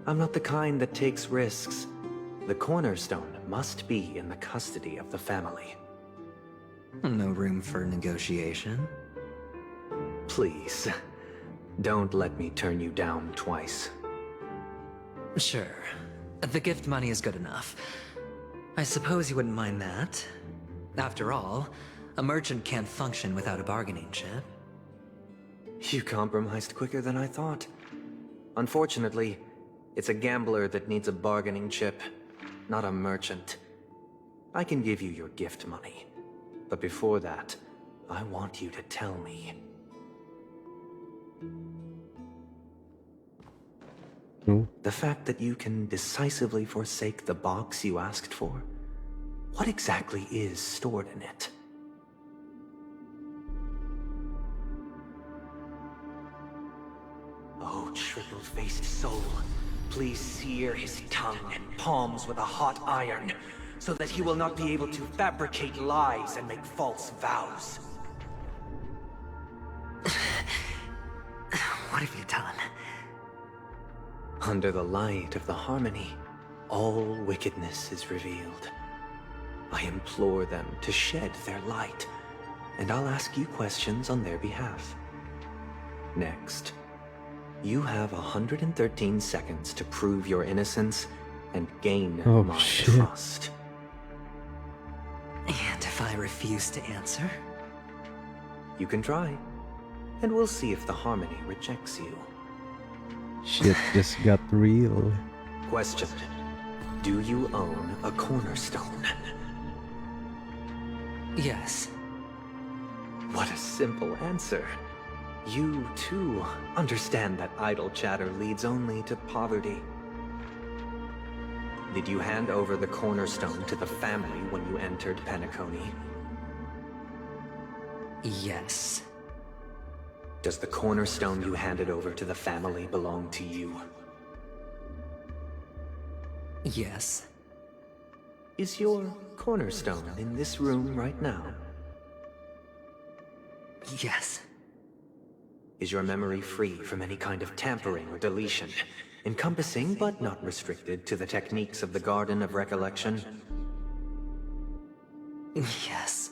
I'm not the kind that takes risks. The cornerstone must be in the custody of the family. No room for negotiation. Please, don't let me turn you down twice. Sure. The gift money is good enough. I suppose you wouldn't mind that. After all, a merchant can't function without a bargaining chip. You compromised quicker than I thought. Unfortunately, it's a gambler that needs a bargaining chip, not a merchant. I can give you your gift money, but before that, I want you to tell me. The fact that you can decisively forsake the box you asked for, what exactly is stored in it? Oh, triple-faced soul, please sear his tongue and palms with a hot iron, so that he will not be able to fabricate lies and make false vows. What have you done? Under the light of the harmony, all wickedness is revealed. I implore them to shed their light, and I'll ask you questions on their behalf. Next, you have 113 seconds to prove your innocence and gain my trust. And if I refuse to answer? You can try, and we'll see if the harmony rejects you. Shit just got real. Question. Do you own a cornerstone? Yes. What a simple answer. You, too, understand that idle chatter leads only to poverty. Did you hand over the cornerstone to the family when you entered Penacony? Yes. Does the cornerstone you handed over to the family belong to you? Yes. Is your cornerstone in this room right now? Yes. Is your memory free from any kind of tampering or deletion, encompassing but not restricted to the techniques of the Garden of Recollection? Yes.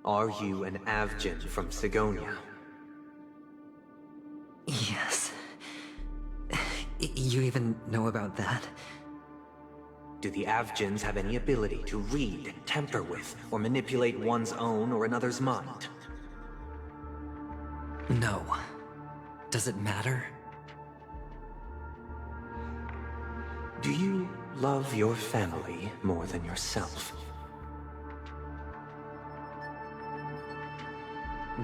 Are you an Avgin from Sigonia? Yes. You even know about that? Do the Avgins have any ability to read, tamper with, or manipulate one's own or another's mind? No. Does it matter? Do you love your family more than yourself?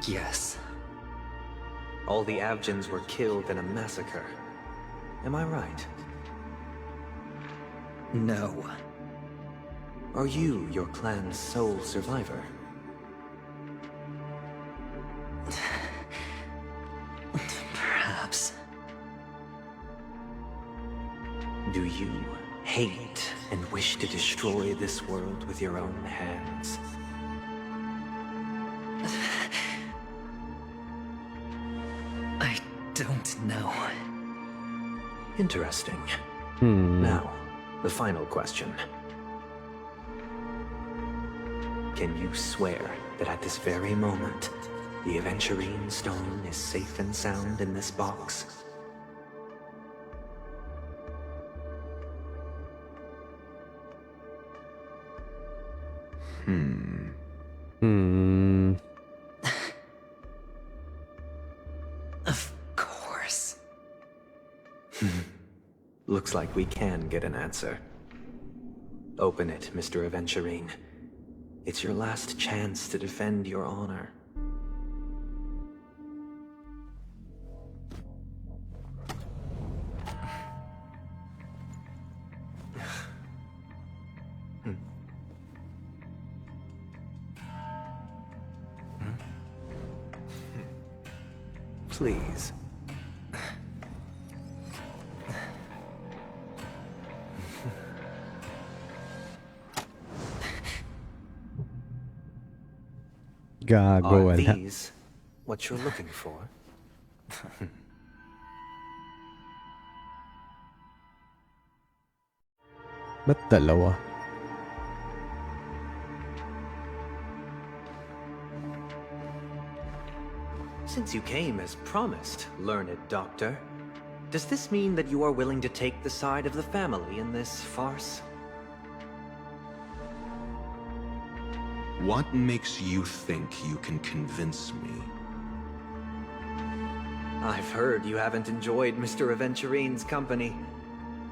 Yes. All the Avgins were killed in a massacre. Am I right? No. Are you your clan's sole survivor? Perhaps. Do you hate and wish to destroy this world with your own hands? I don't know. Interesting. Now, the final question. Can you swear that at this very moment, the Aventurine stone is safe and sound in this box? Of course. Looks like we can get an answer. Open it, Mr. Aventurine. It's your last chance to defend your honor. Please. Gago, Are wala. these what you're looking for? Ba't dalawa? Since you came as promised, learned doctor, does this mean that you are willing to take the side of the family in this farce? What makes you think you can convince me? I've heard you haven't enjoyed Mr. Aventurine's company.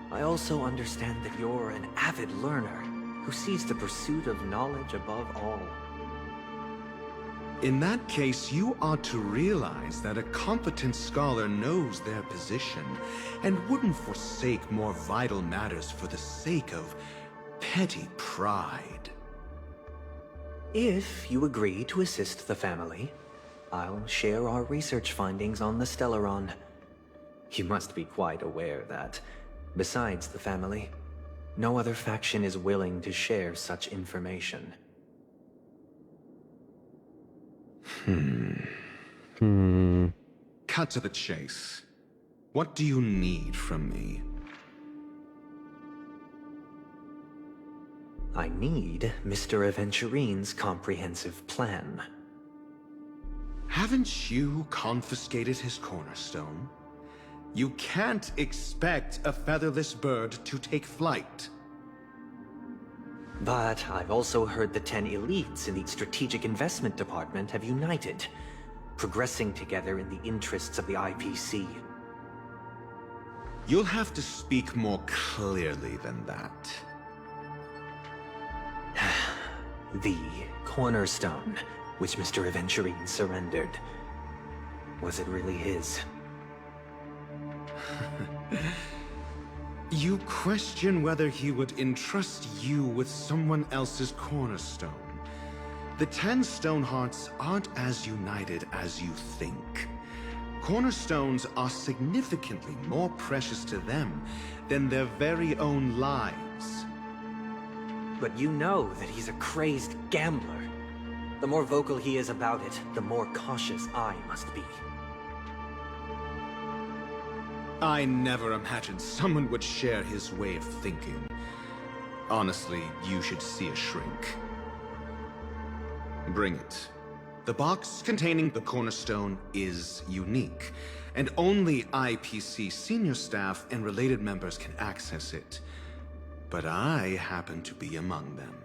I also understand that you're an avid learner who sees the pursuit of knowledge above all. In that case, you ought to realize that a competent scholar knows their position and wouldn't forsake more vital matters for the sake of petty pride. If you agree to assist the family, I'll share our research findings on the Stellaron. You must be quite aware that, besides the family, no other faction is willing to share such information. Cut to the chase. What do you need from me? I need Mr. Aventurine's comprehensive plan. Haven't you confiscated his cornerstone? You can't expect a featherless bird to take flight. But I've also heard the 10 elites in the Strategic Investment Department have united, progressing together in the interests of the IPC. You'll have to speak more clearly than that. The cornerstone, which Mr. Aventurine surrendered. Was it really his? You question whether he would entrust you with someone else's cornerstone. The 10 Stonehearts aren't as united as you think. Cornerstones are significantly more precious to them than their very own lives. But you know that he's a crazed gambler. The more vocal he is about it, the more cautious I must be. I never imagined someone would share his way of thinking. Honestly, you should see a shrink. Bring it. The box containing the cornerstone is unique, and only IPC senior staff and related members can access it. But I happen to be among them.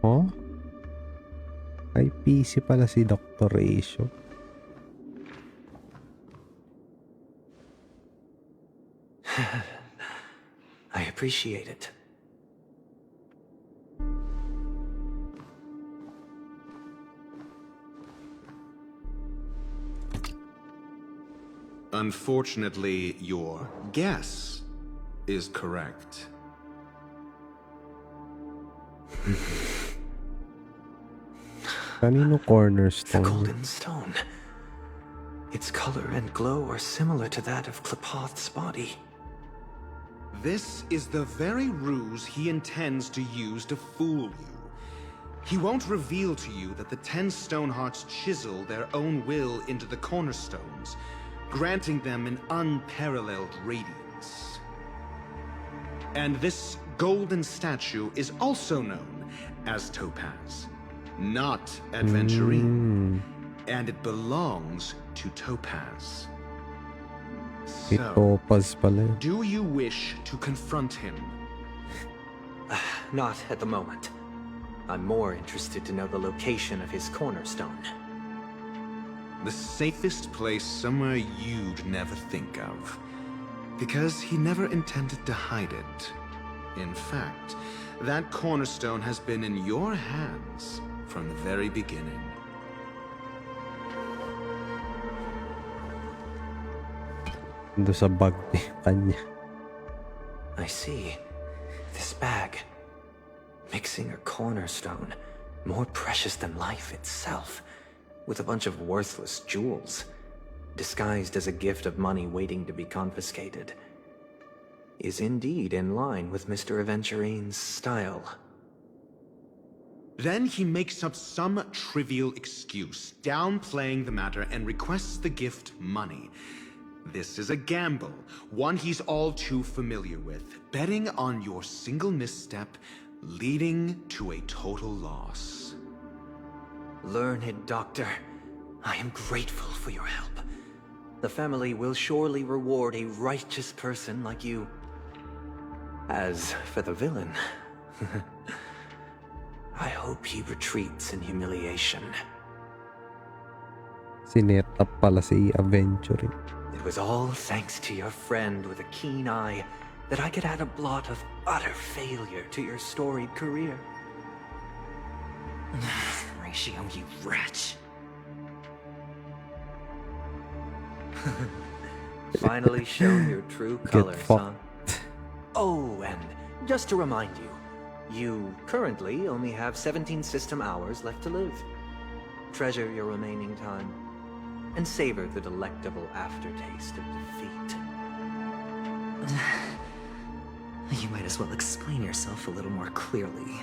Oh? IPC pala si Dr. Ratio. I appreciate it. Unfortunately, your guess is correct. Kanino cornerstone? The golden stone. Its color and glow are similar to that of Klepoth's body. This is the very ruse he intends to use to fool you. He won't reveal to you that the 10 Stonehearts chisel their own will into the cornerstones, granting them an unparalleled radiance. And this golden statue is also known as Topaz, not Aventurine, and it belongs to Topaz. So, Topaz pala. do you wish to confront him? Not at the moment. I'm more interested to know the location of his cornerstone. The safest place somewhere you'd never think of. Because he never intended to hide it. In fact, that cornerstone has been in your hands from the very beginning. Doon sa bag ni kanya. I see. This bag. Mixing a cornerstone, more precious than life itself, with a bunch of worthless jewels. disguised as a gift of money waiting to be confiscated, is indeed in line with Mr. Aventurine's style. Then he makes up some trivial excuse, downplaying the matter, and requests the gift money. This is a gamble, one he's all too familiar with, betting on your single misstep, leading to a total loss. Learned Doctor, I am grateful for your help. The family will surely reward a righteous person like you. As for the villain, I hope he retreats in humiliation. Sinetap pala si Aventuring. It was all thanks to your friend with a keen eye that I could add a blot of utter failure to your storied career. Ratio, you wretch. Finally shown your true colors, huh? Oh, and just to remind you, you currently only have 17 system hours left to live. Treasure your remaining time, and savor the delectable aftertaste of defeat. You might as well explain yourself a little more clearly.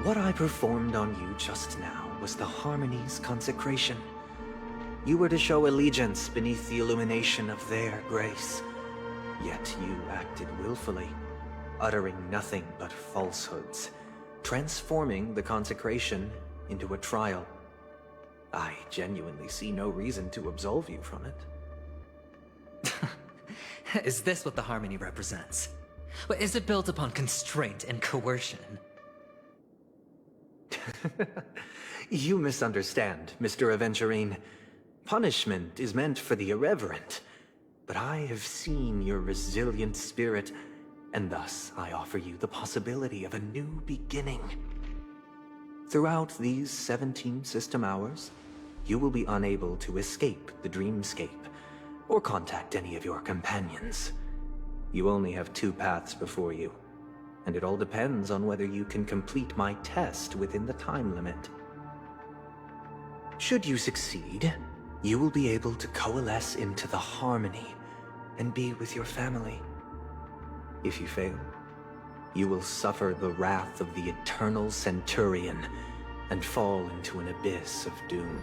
What I performed on you just now was the Harmony's consecration. You were to show allegiance beneath the illumination of their grace. Yet you acted willfully, uttering nothing but falsehoods, transforming the consecration into a trial. I genuinely see no reason to absolve you from it. Is this what the Harmony represents? But is it built upon constraint and coercion? You misunderstand, Mr. Aventurine. Punishment is meant for the irreverent, but I have seen your resilient spirit, and thus I offer you the possibility of a new beginning. Throughout these 17 system hours, you will be unable to escape the dreamscape, or contact any of your companions. You only have 2 paths before you, and it all depends on whether you can complete my test within the time limit. Should you succeed, you will be able to coalesce into the Harmony and be with your family. If you fail, you will suffer the wrath of the Eternal Centurion and fall into an abyss of doom.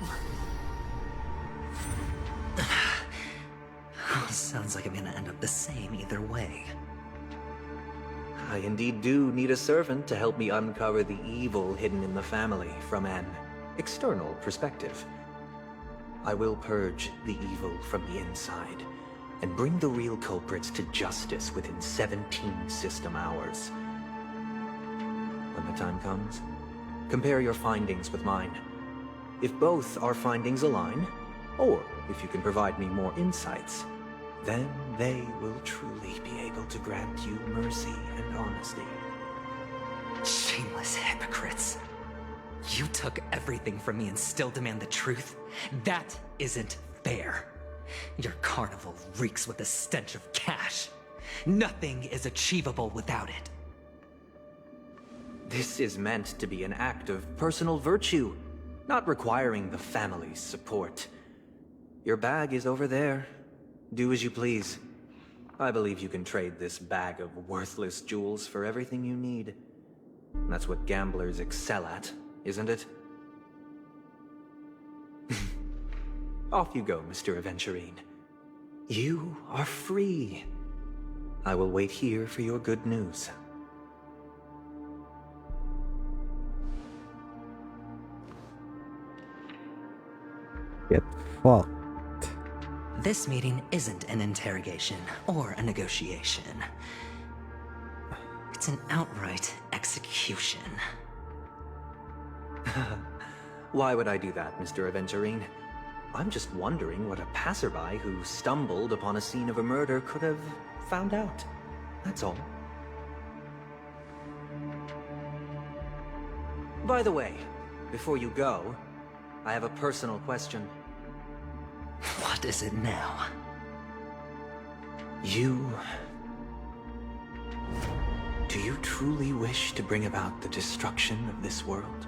Sounds like I'm gonna end up the same either way. I indeed do need a servant to help me uncover the evil hidden in the family from an external perspective. I will purge the evil from the inside and bring the real culprits to justice within 17 system hours. When the time comes, compare your findings with mine. If both our findings align, or if you can provide me more insights, then they will truly be able to grant you mercy and honesty. Shameless hypocrites. You took everything from me and still demand the truth? That isn't fair. Your carnival reeks with the stench of cash. Nothing is achievable without it. This is meant to be an act of personal virtue, not requiring the family's support. Your bag is over there. Do as you please. I believe you can trade this bag of worthless jewels for everything you need. That's what gamblers excel at, isn't it? Off you go, Mr. Aventurine. You are free. I will wait here for your good news. Get fucked. This meeting isn't an interrogation or a negotiation. It's an outright execution. Why would I do that, Mr. Aventurine? I'm just wondering what a passerby who stumbled upon a scene of a murder could have found out. That's all. By the way, before you go, I have a personal question. What is it now? Do you truly wish to bring about the destruction of this world?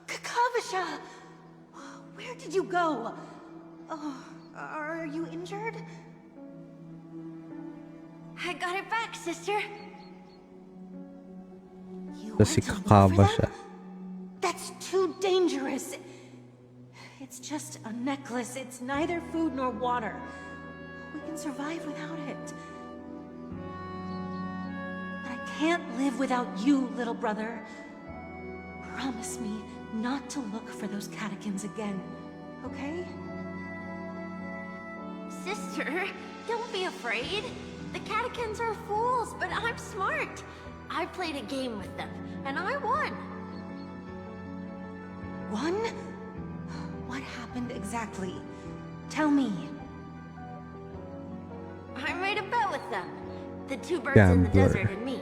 Kakavasha! Where did you go? Oh, are you injured? I got it back, sister. You Kasi went to look for kakaba them? siya. That's too dangerous. It's just a necklace. It's neither food nor water. We can survive without it. But I can't live without you, little brother. Promise me not to look for those catechins again, okay? Sister, don't be afraid. The catechins are fools, but I'm smart. I played a game with them, and I won. Won? What happened exactly? Tell me. I made a bet with them. The two birds in the Gambler. desert and me.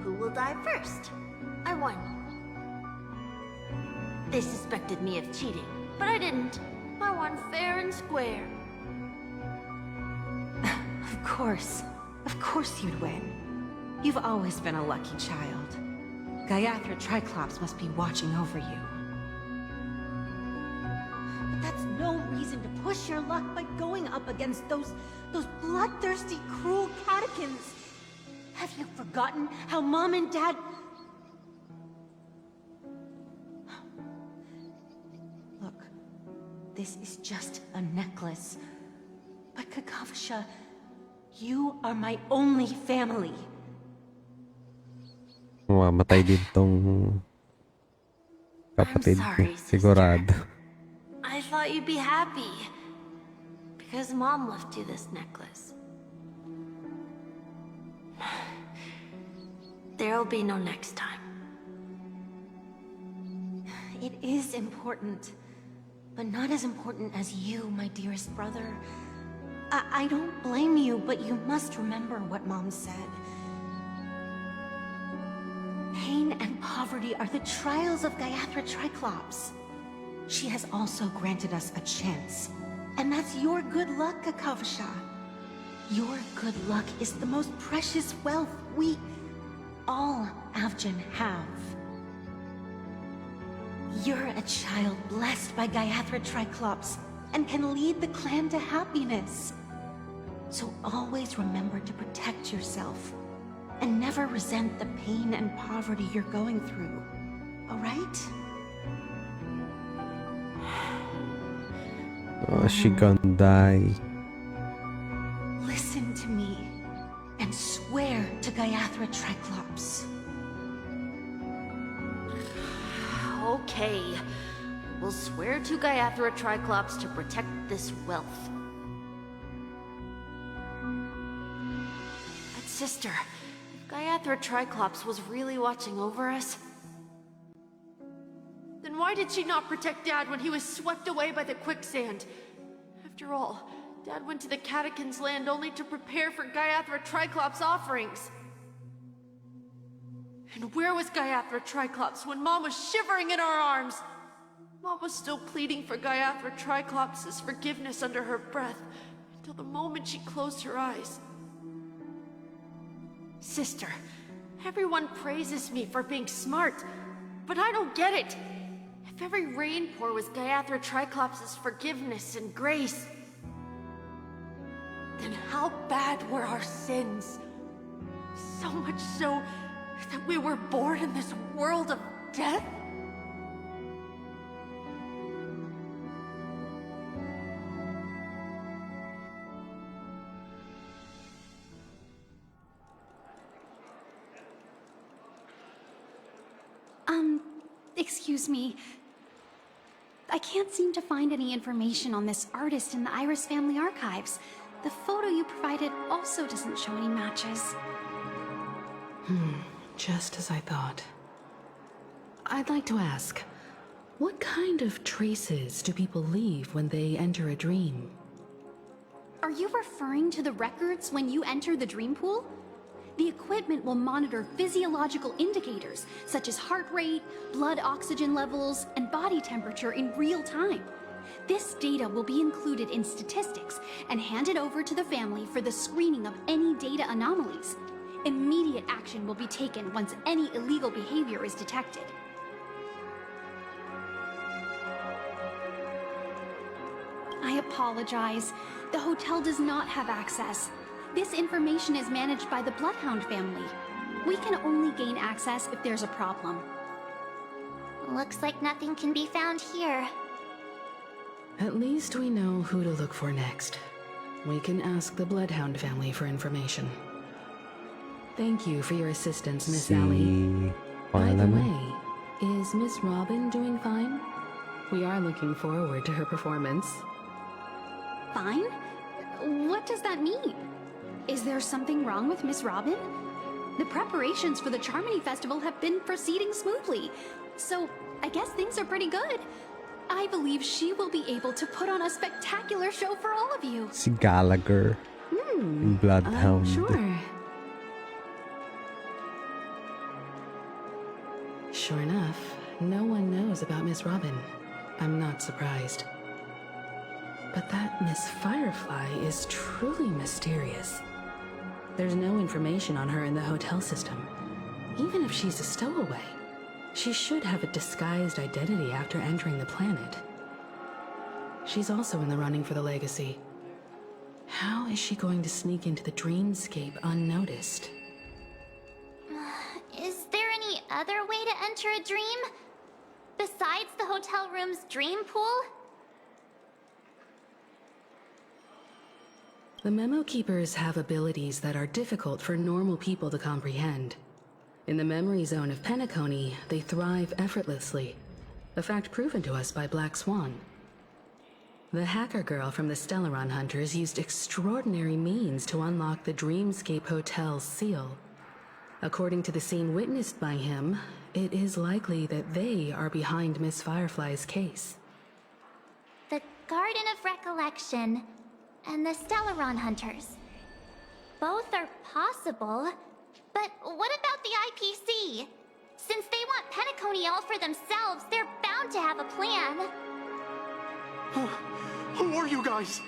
Who will die first? I won. They suspected me of cheating, but I didn't. I won fair and square. Of course you'd win. You've always been a lucky child. Gaiathra Triclops must be watching over you. But that's no reason to push your luck by going up against those bloodthirsty, cruel catechins. Have you forgotten how Mom and Dad... Look, this is just a necklace. But Kakavasha, you are my only family. Mamatay din tong kapatid ko. Sigurado. I thought you'd be happy. Because Mom left you this necklace. There'll be no next time. It is important, but not as important as you, my dearest brother. I don't blame you, but you must remember what Mom said. Pain and poverty are the trials of Gaiathra Triclops. She has also granted us a chance. And that's your good luck, Kakavasha. Your good luck is the most precious wealth we, all Avgin, have. You're a child blessed by Gaiathra Triclops and can lead the clan to happiness. So always remember to protect yourself and never resent the pain and poverty you're going through. All right? Oh, she gonna die. Listen to me and swear to Gaiathra Triclops. Okay. We'll swear to Gaiathra Triclops to protect this wealth. But sister, if Gaiathra Triclops was really watching over us, then why did she not protect Dad when he was swept away by the quicksand? After all, Dad went to the Catechins' land only to prepare for Gaiathra Triclops' offerings. And where was Gaiathra Triclops when Mom was shivering in our arms? Mom was still pleading for Gaiathra Triclops' forgiveness under her breath, until the moment she closed her eyes. Sister, everyone praises me for being smart, but I don't get it. If every rain pour was Gaiathra Triclops' forgiveness and grace, then how bad were our sins? So much so that we were born in this world of death? Excuse me. I can't seem to find any information on this artist in the Iris family archives. The photo you provided also doesn't show any matches. Just as I thought. I'd like to ask, what kind of traces do people leave when they enter a dream? Are you referring to the records when you enter the dream pool? The equipment will monitor physiological indicators such as heart rate, blood oxygen levels, and body temperature in real time. This data will be included in statistics and handed over to the family for the screening of any data anomalies. Immediate action will be taken once any illegal behavior is detected. apologize. The hotel does not have access. This information is managed by the Bloodhound family. We can only gain access if there's a problem. Looks like nothing can be found here. At least we know who to look for next. We can ask the Bloodhound family for information. Thank you for your assistance, Miss Allie. By the way, is Miss Robin doing fine? We are looking forward to her performance. Fine? What does that mean? Is there something wrong with Miss Robin? The preparations for the Charmony Festival have been proceeding smoothly, so I guess things are pretty good. I believe she will be able to put on a spectacular show for all of you. Si Gallagher. Bloodhound. Sure. Sure enough, no one knows about Miss Robin. I'm not surprised. But that Miss Firefly is truly mysterious. There's no information on her in the hotel system. Even if she's a stowaway, she should have a disguised identity after entering the planet. She's also in the running for the legacy. How is she going to sneak into the dreamscape unnoticed? Is there any other way to enter a dream? Besides the hotel room's dream pool? The Memo Keepers have abilities that are difficult for normal people to comprehend. In the memory zone of Penacony, they thrive effortlessly, a fact proven to us by Black Swan. The hacker girl from the Stellaron Hunters used extraordinary means to unlock the Dreamscape Hotel's seal. According to the scene witnessed by him, it is likely that they are behind Miss Firefly's case. The Garden of Recollection and the Stellaron Hunters. Both are possible, but what about the IPC? Since they want Penacony all for themselves, they're bound to have a plan. Who are you guys?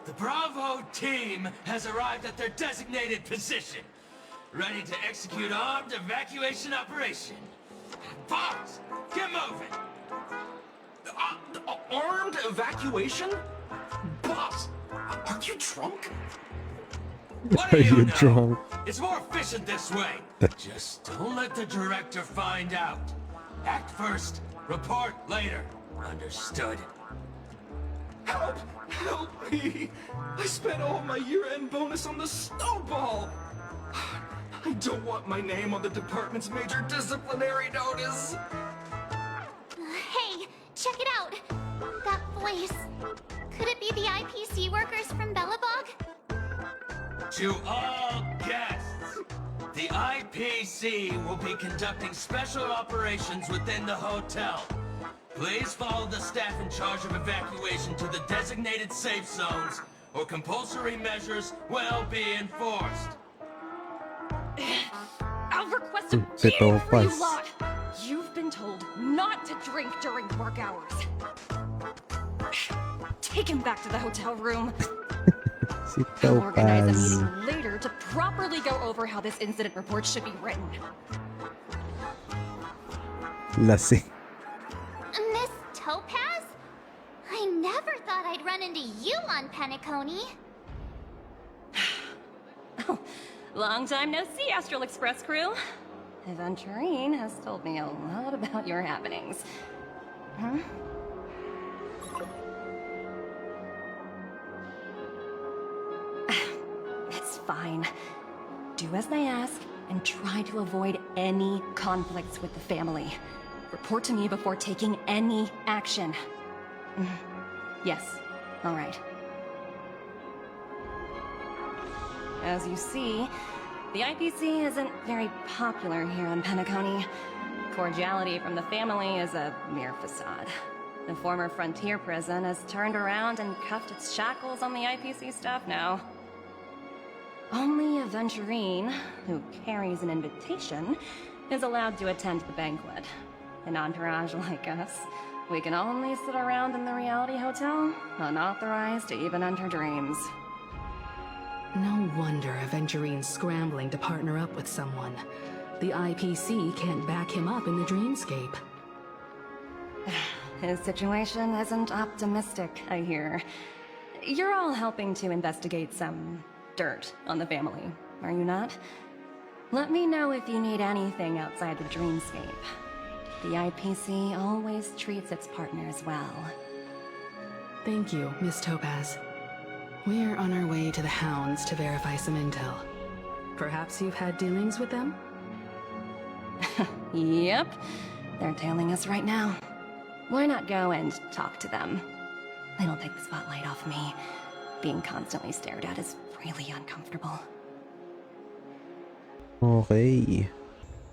The Bravo team has arrived at their designated position, ready to execute armed evacuation operation. Boss, get moving! Armed evacuation? Boss, are you drunk? What Are do you know? drunk? It's more efficient this way. Just don't let the director find out. Act first, report later. Understood? Help! Help me! I spent all my year-end bonus on the snowball! I don't want my name on the department's major disciplinary notice! Hey, check it out! That voice. Could it be the IPC workers from Bellabog? To all guests, the IPC will be conducting special operations within the hotel. Please follow the staff in charge of evacuation to the designated safe zones, or compulsory measures will be enforced. I'll request a Pito beating for you pas. lot! You've been told not to drink during work hours. Take him back to the hotel room. I'll organize a meeting later to properly go over how this incident report should be written. Lasing. Miss Topaz? I never thought I'd run into you on Penacony. Long time no see, Astral Express crew. Aventurine has told me a lot about your happenings. Huh? It's fine. Do as they ask, and try to avoid any conflicts with the family. Report to me before taking any action. Yes, all right. As you see, the IPC isn't very popular here on Penacony. Cordiality from the family is a mere facade. The former frontier prison has turned around and cuffed its shackles on the IPC staff now. Only Aventurine, who carries an invitation, is allowed to attend the banquet. An entourage like us, we can only sit around in the reality hotel, unauthorized to even enter dreams. No wonder Aventurine's scrambling to partner up with someone. The IPC can't back him up in the dreamscape. His situation isn't optimistic, I hear. You're all helping to investigate some dirt on the family, are you not? Let me know if you need anything outside the dreamscape. The IPC always treats its partners well. Thank you, Miss Topaz. We're on our way to the Hounds to verify some intel. Perhaps you've had dealings with them? Yep. They're tailing us right now. Why not go and talk to them? It'll take the spotlight off me. Being constantly stared at is really uncomfortable. Okay.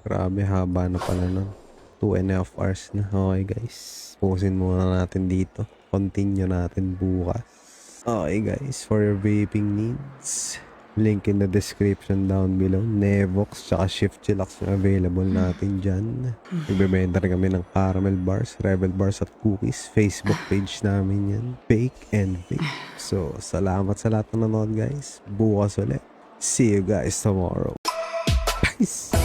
Grabe, haba na pala nun. 2.5 hours na. Okay guys. Pusin muna natin dito. Continue natin bukas. Okay guys, for your vaping needs, link in the description down below. Nevox tsaka Shift Chillax na available natin dyan. Nagbebenta rin kami ng caramel bars, rebel bars at cookies. Facebook page namin yan. Bake and Vape. So, salamat sa lahat na nanonood guys. Bukas ulit. See you guys tomorrow. Peace!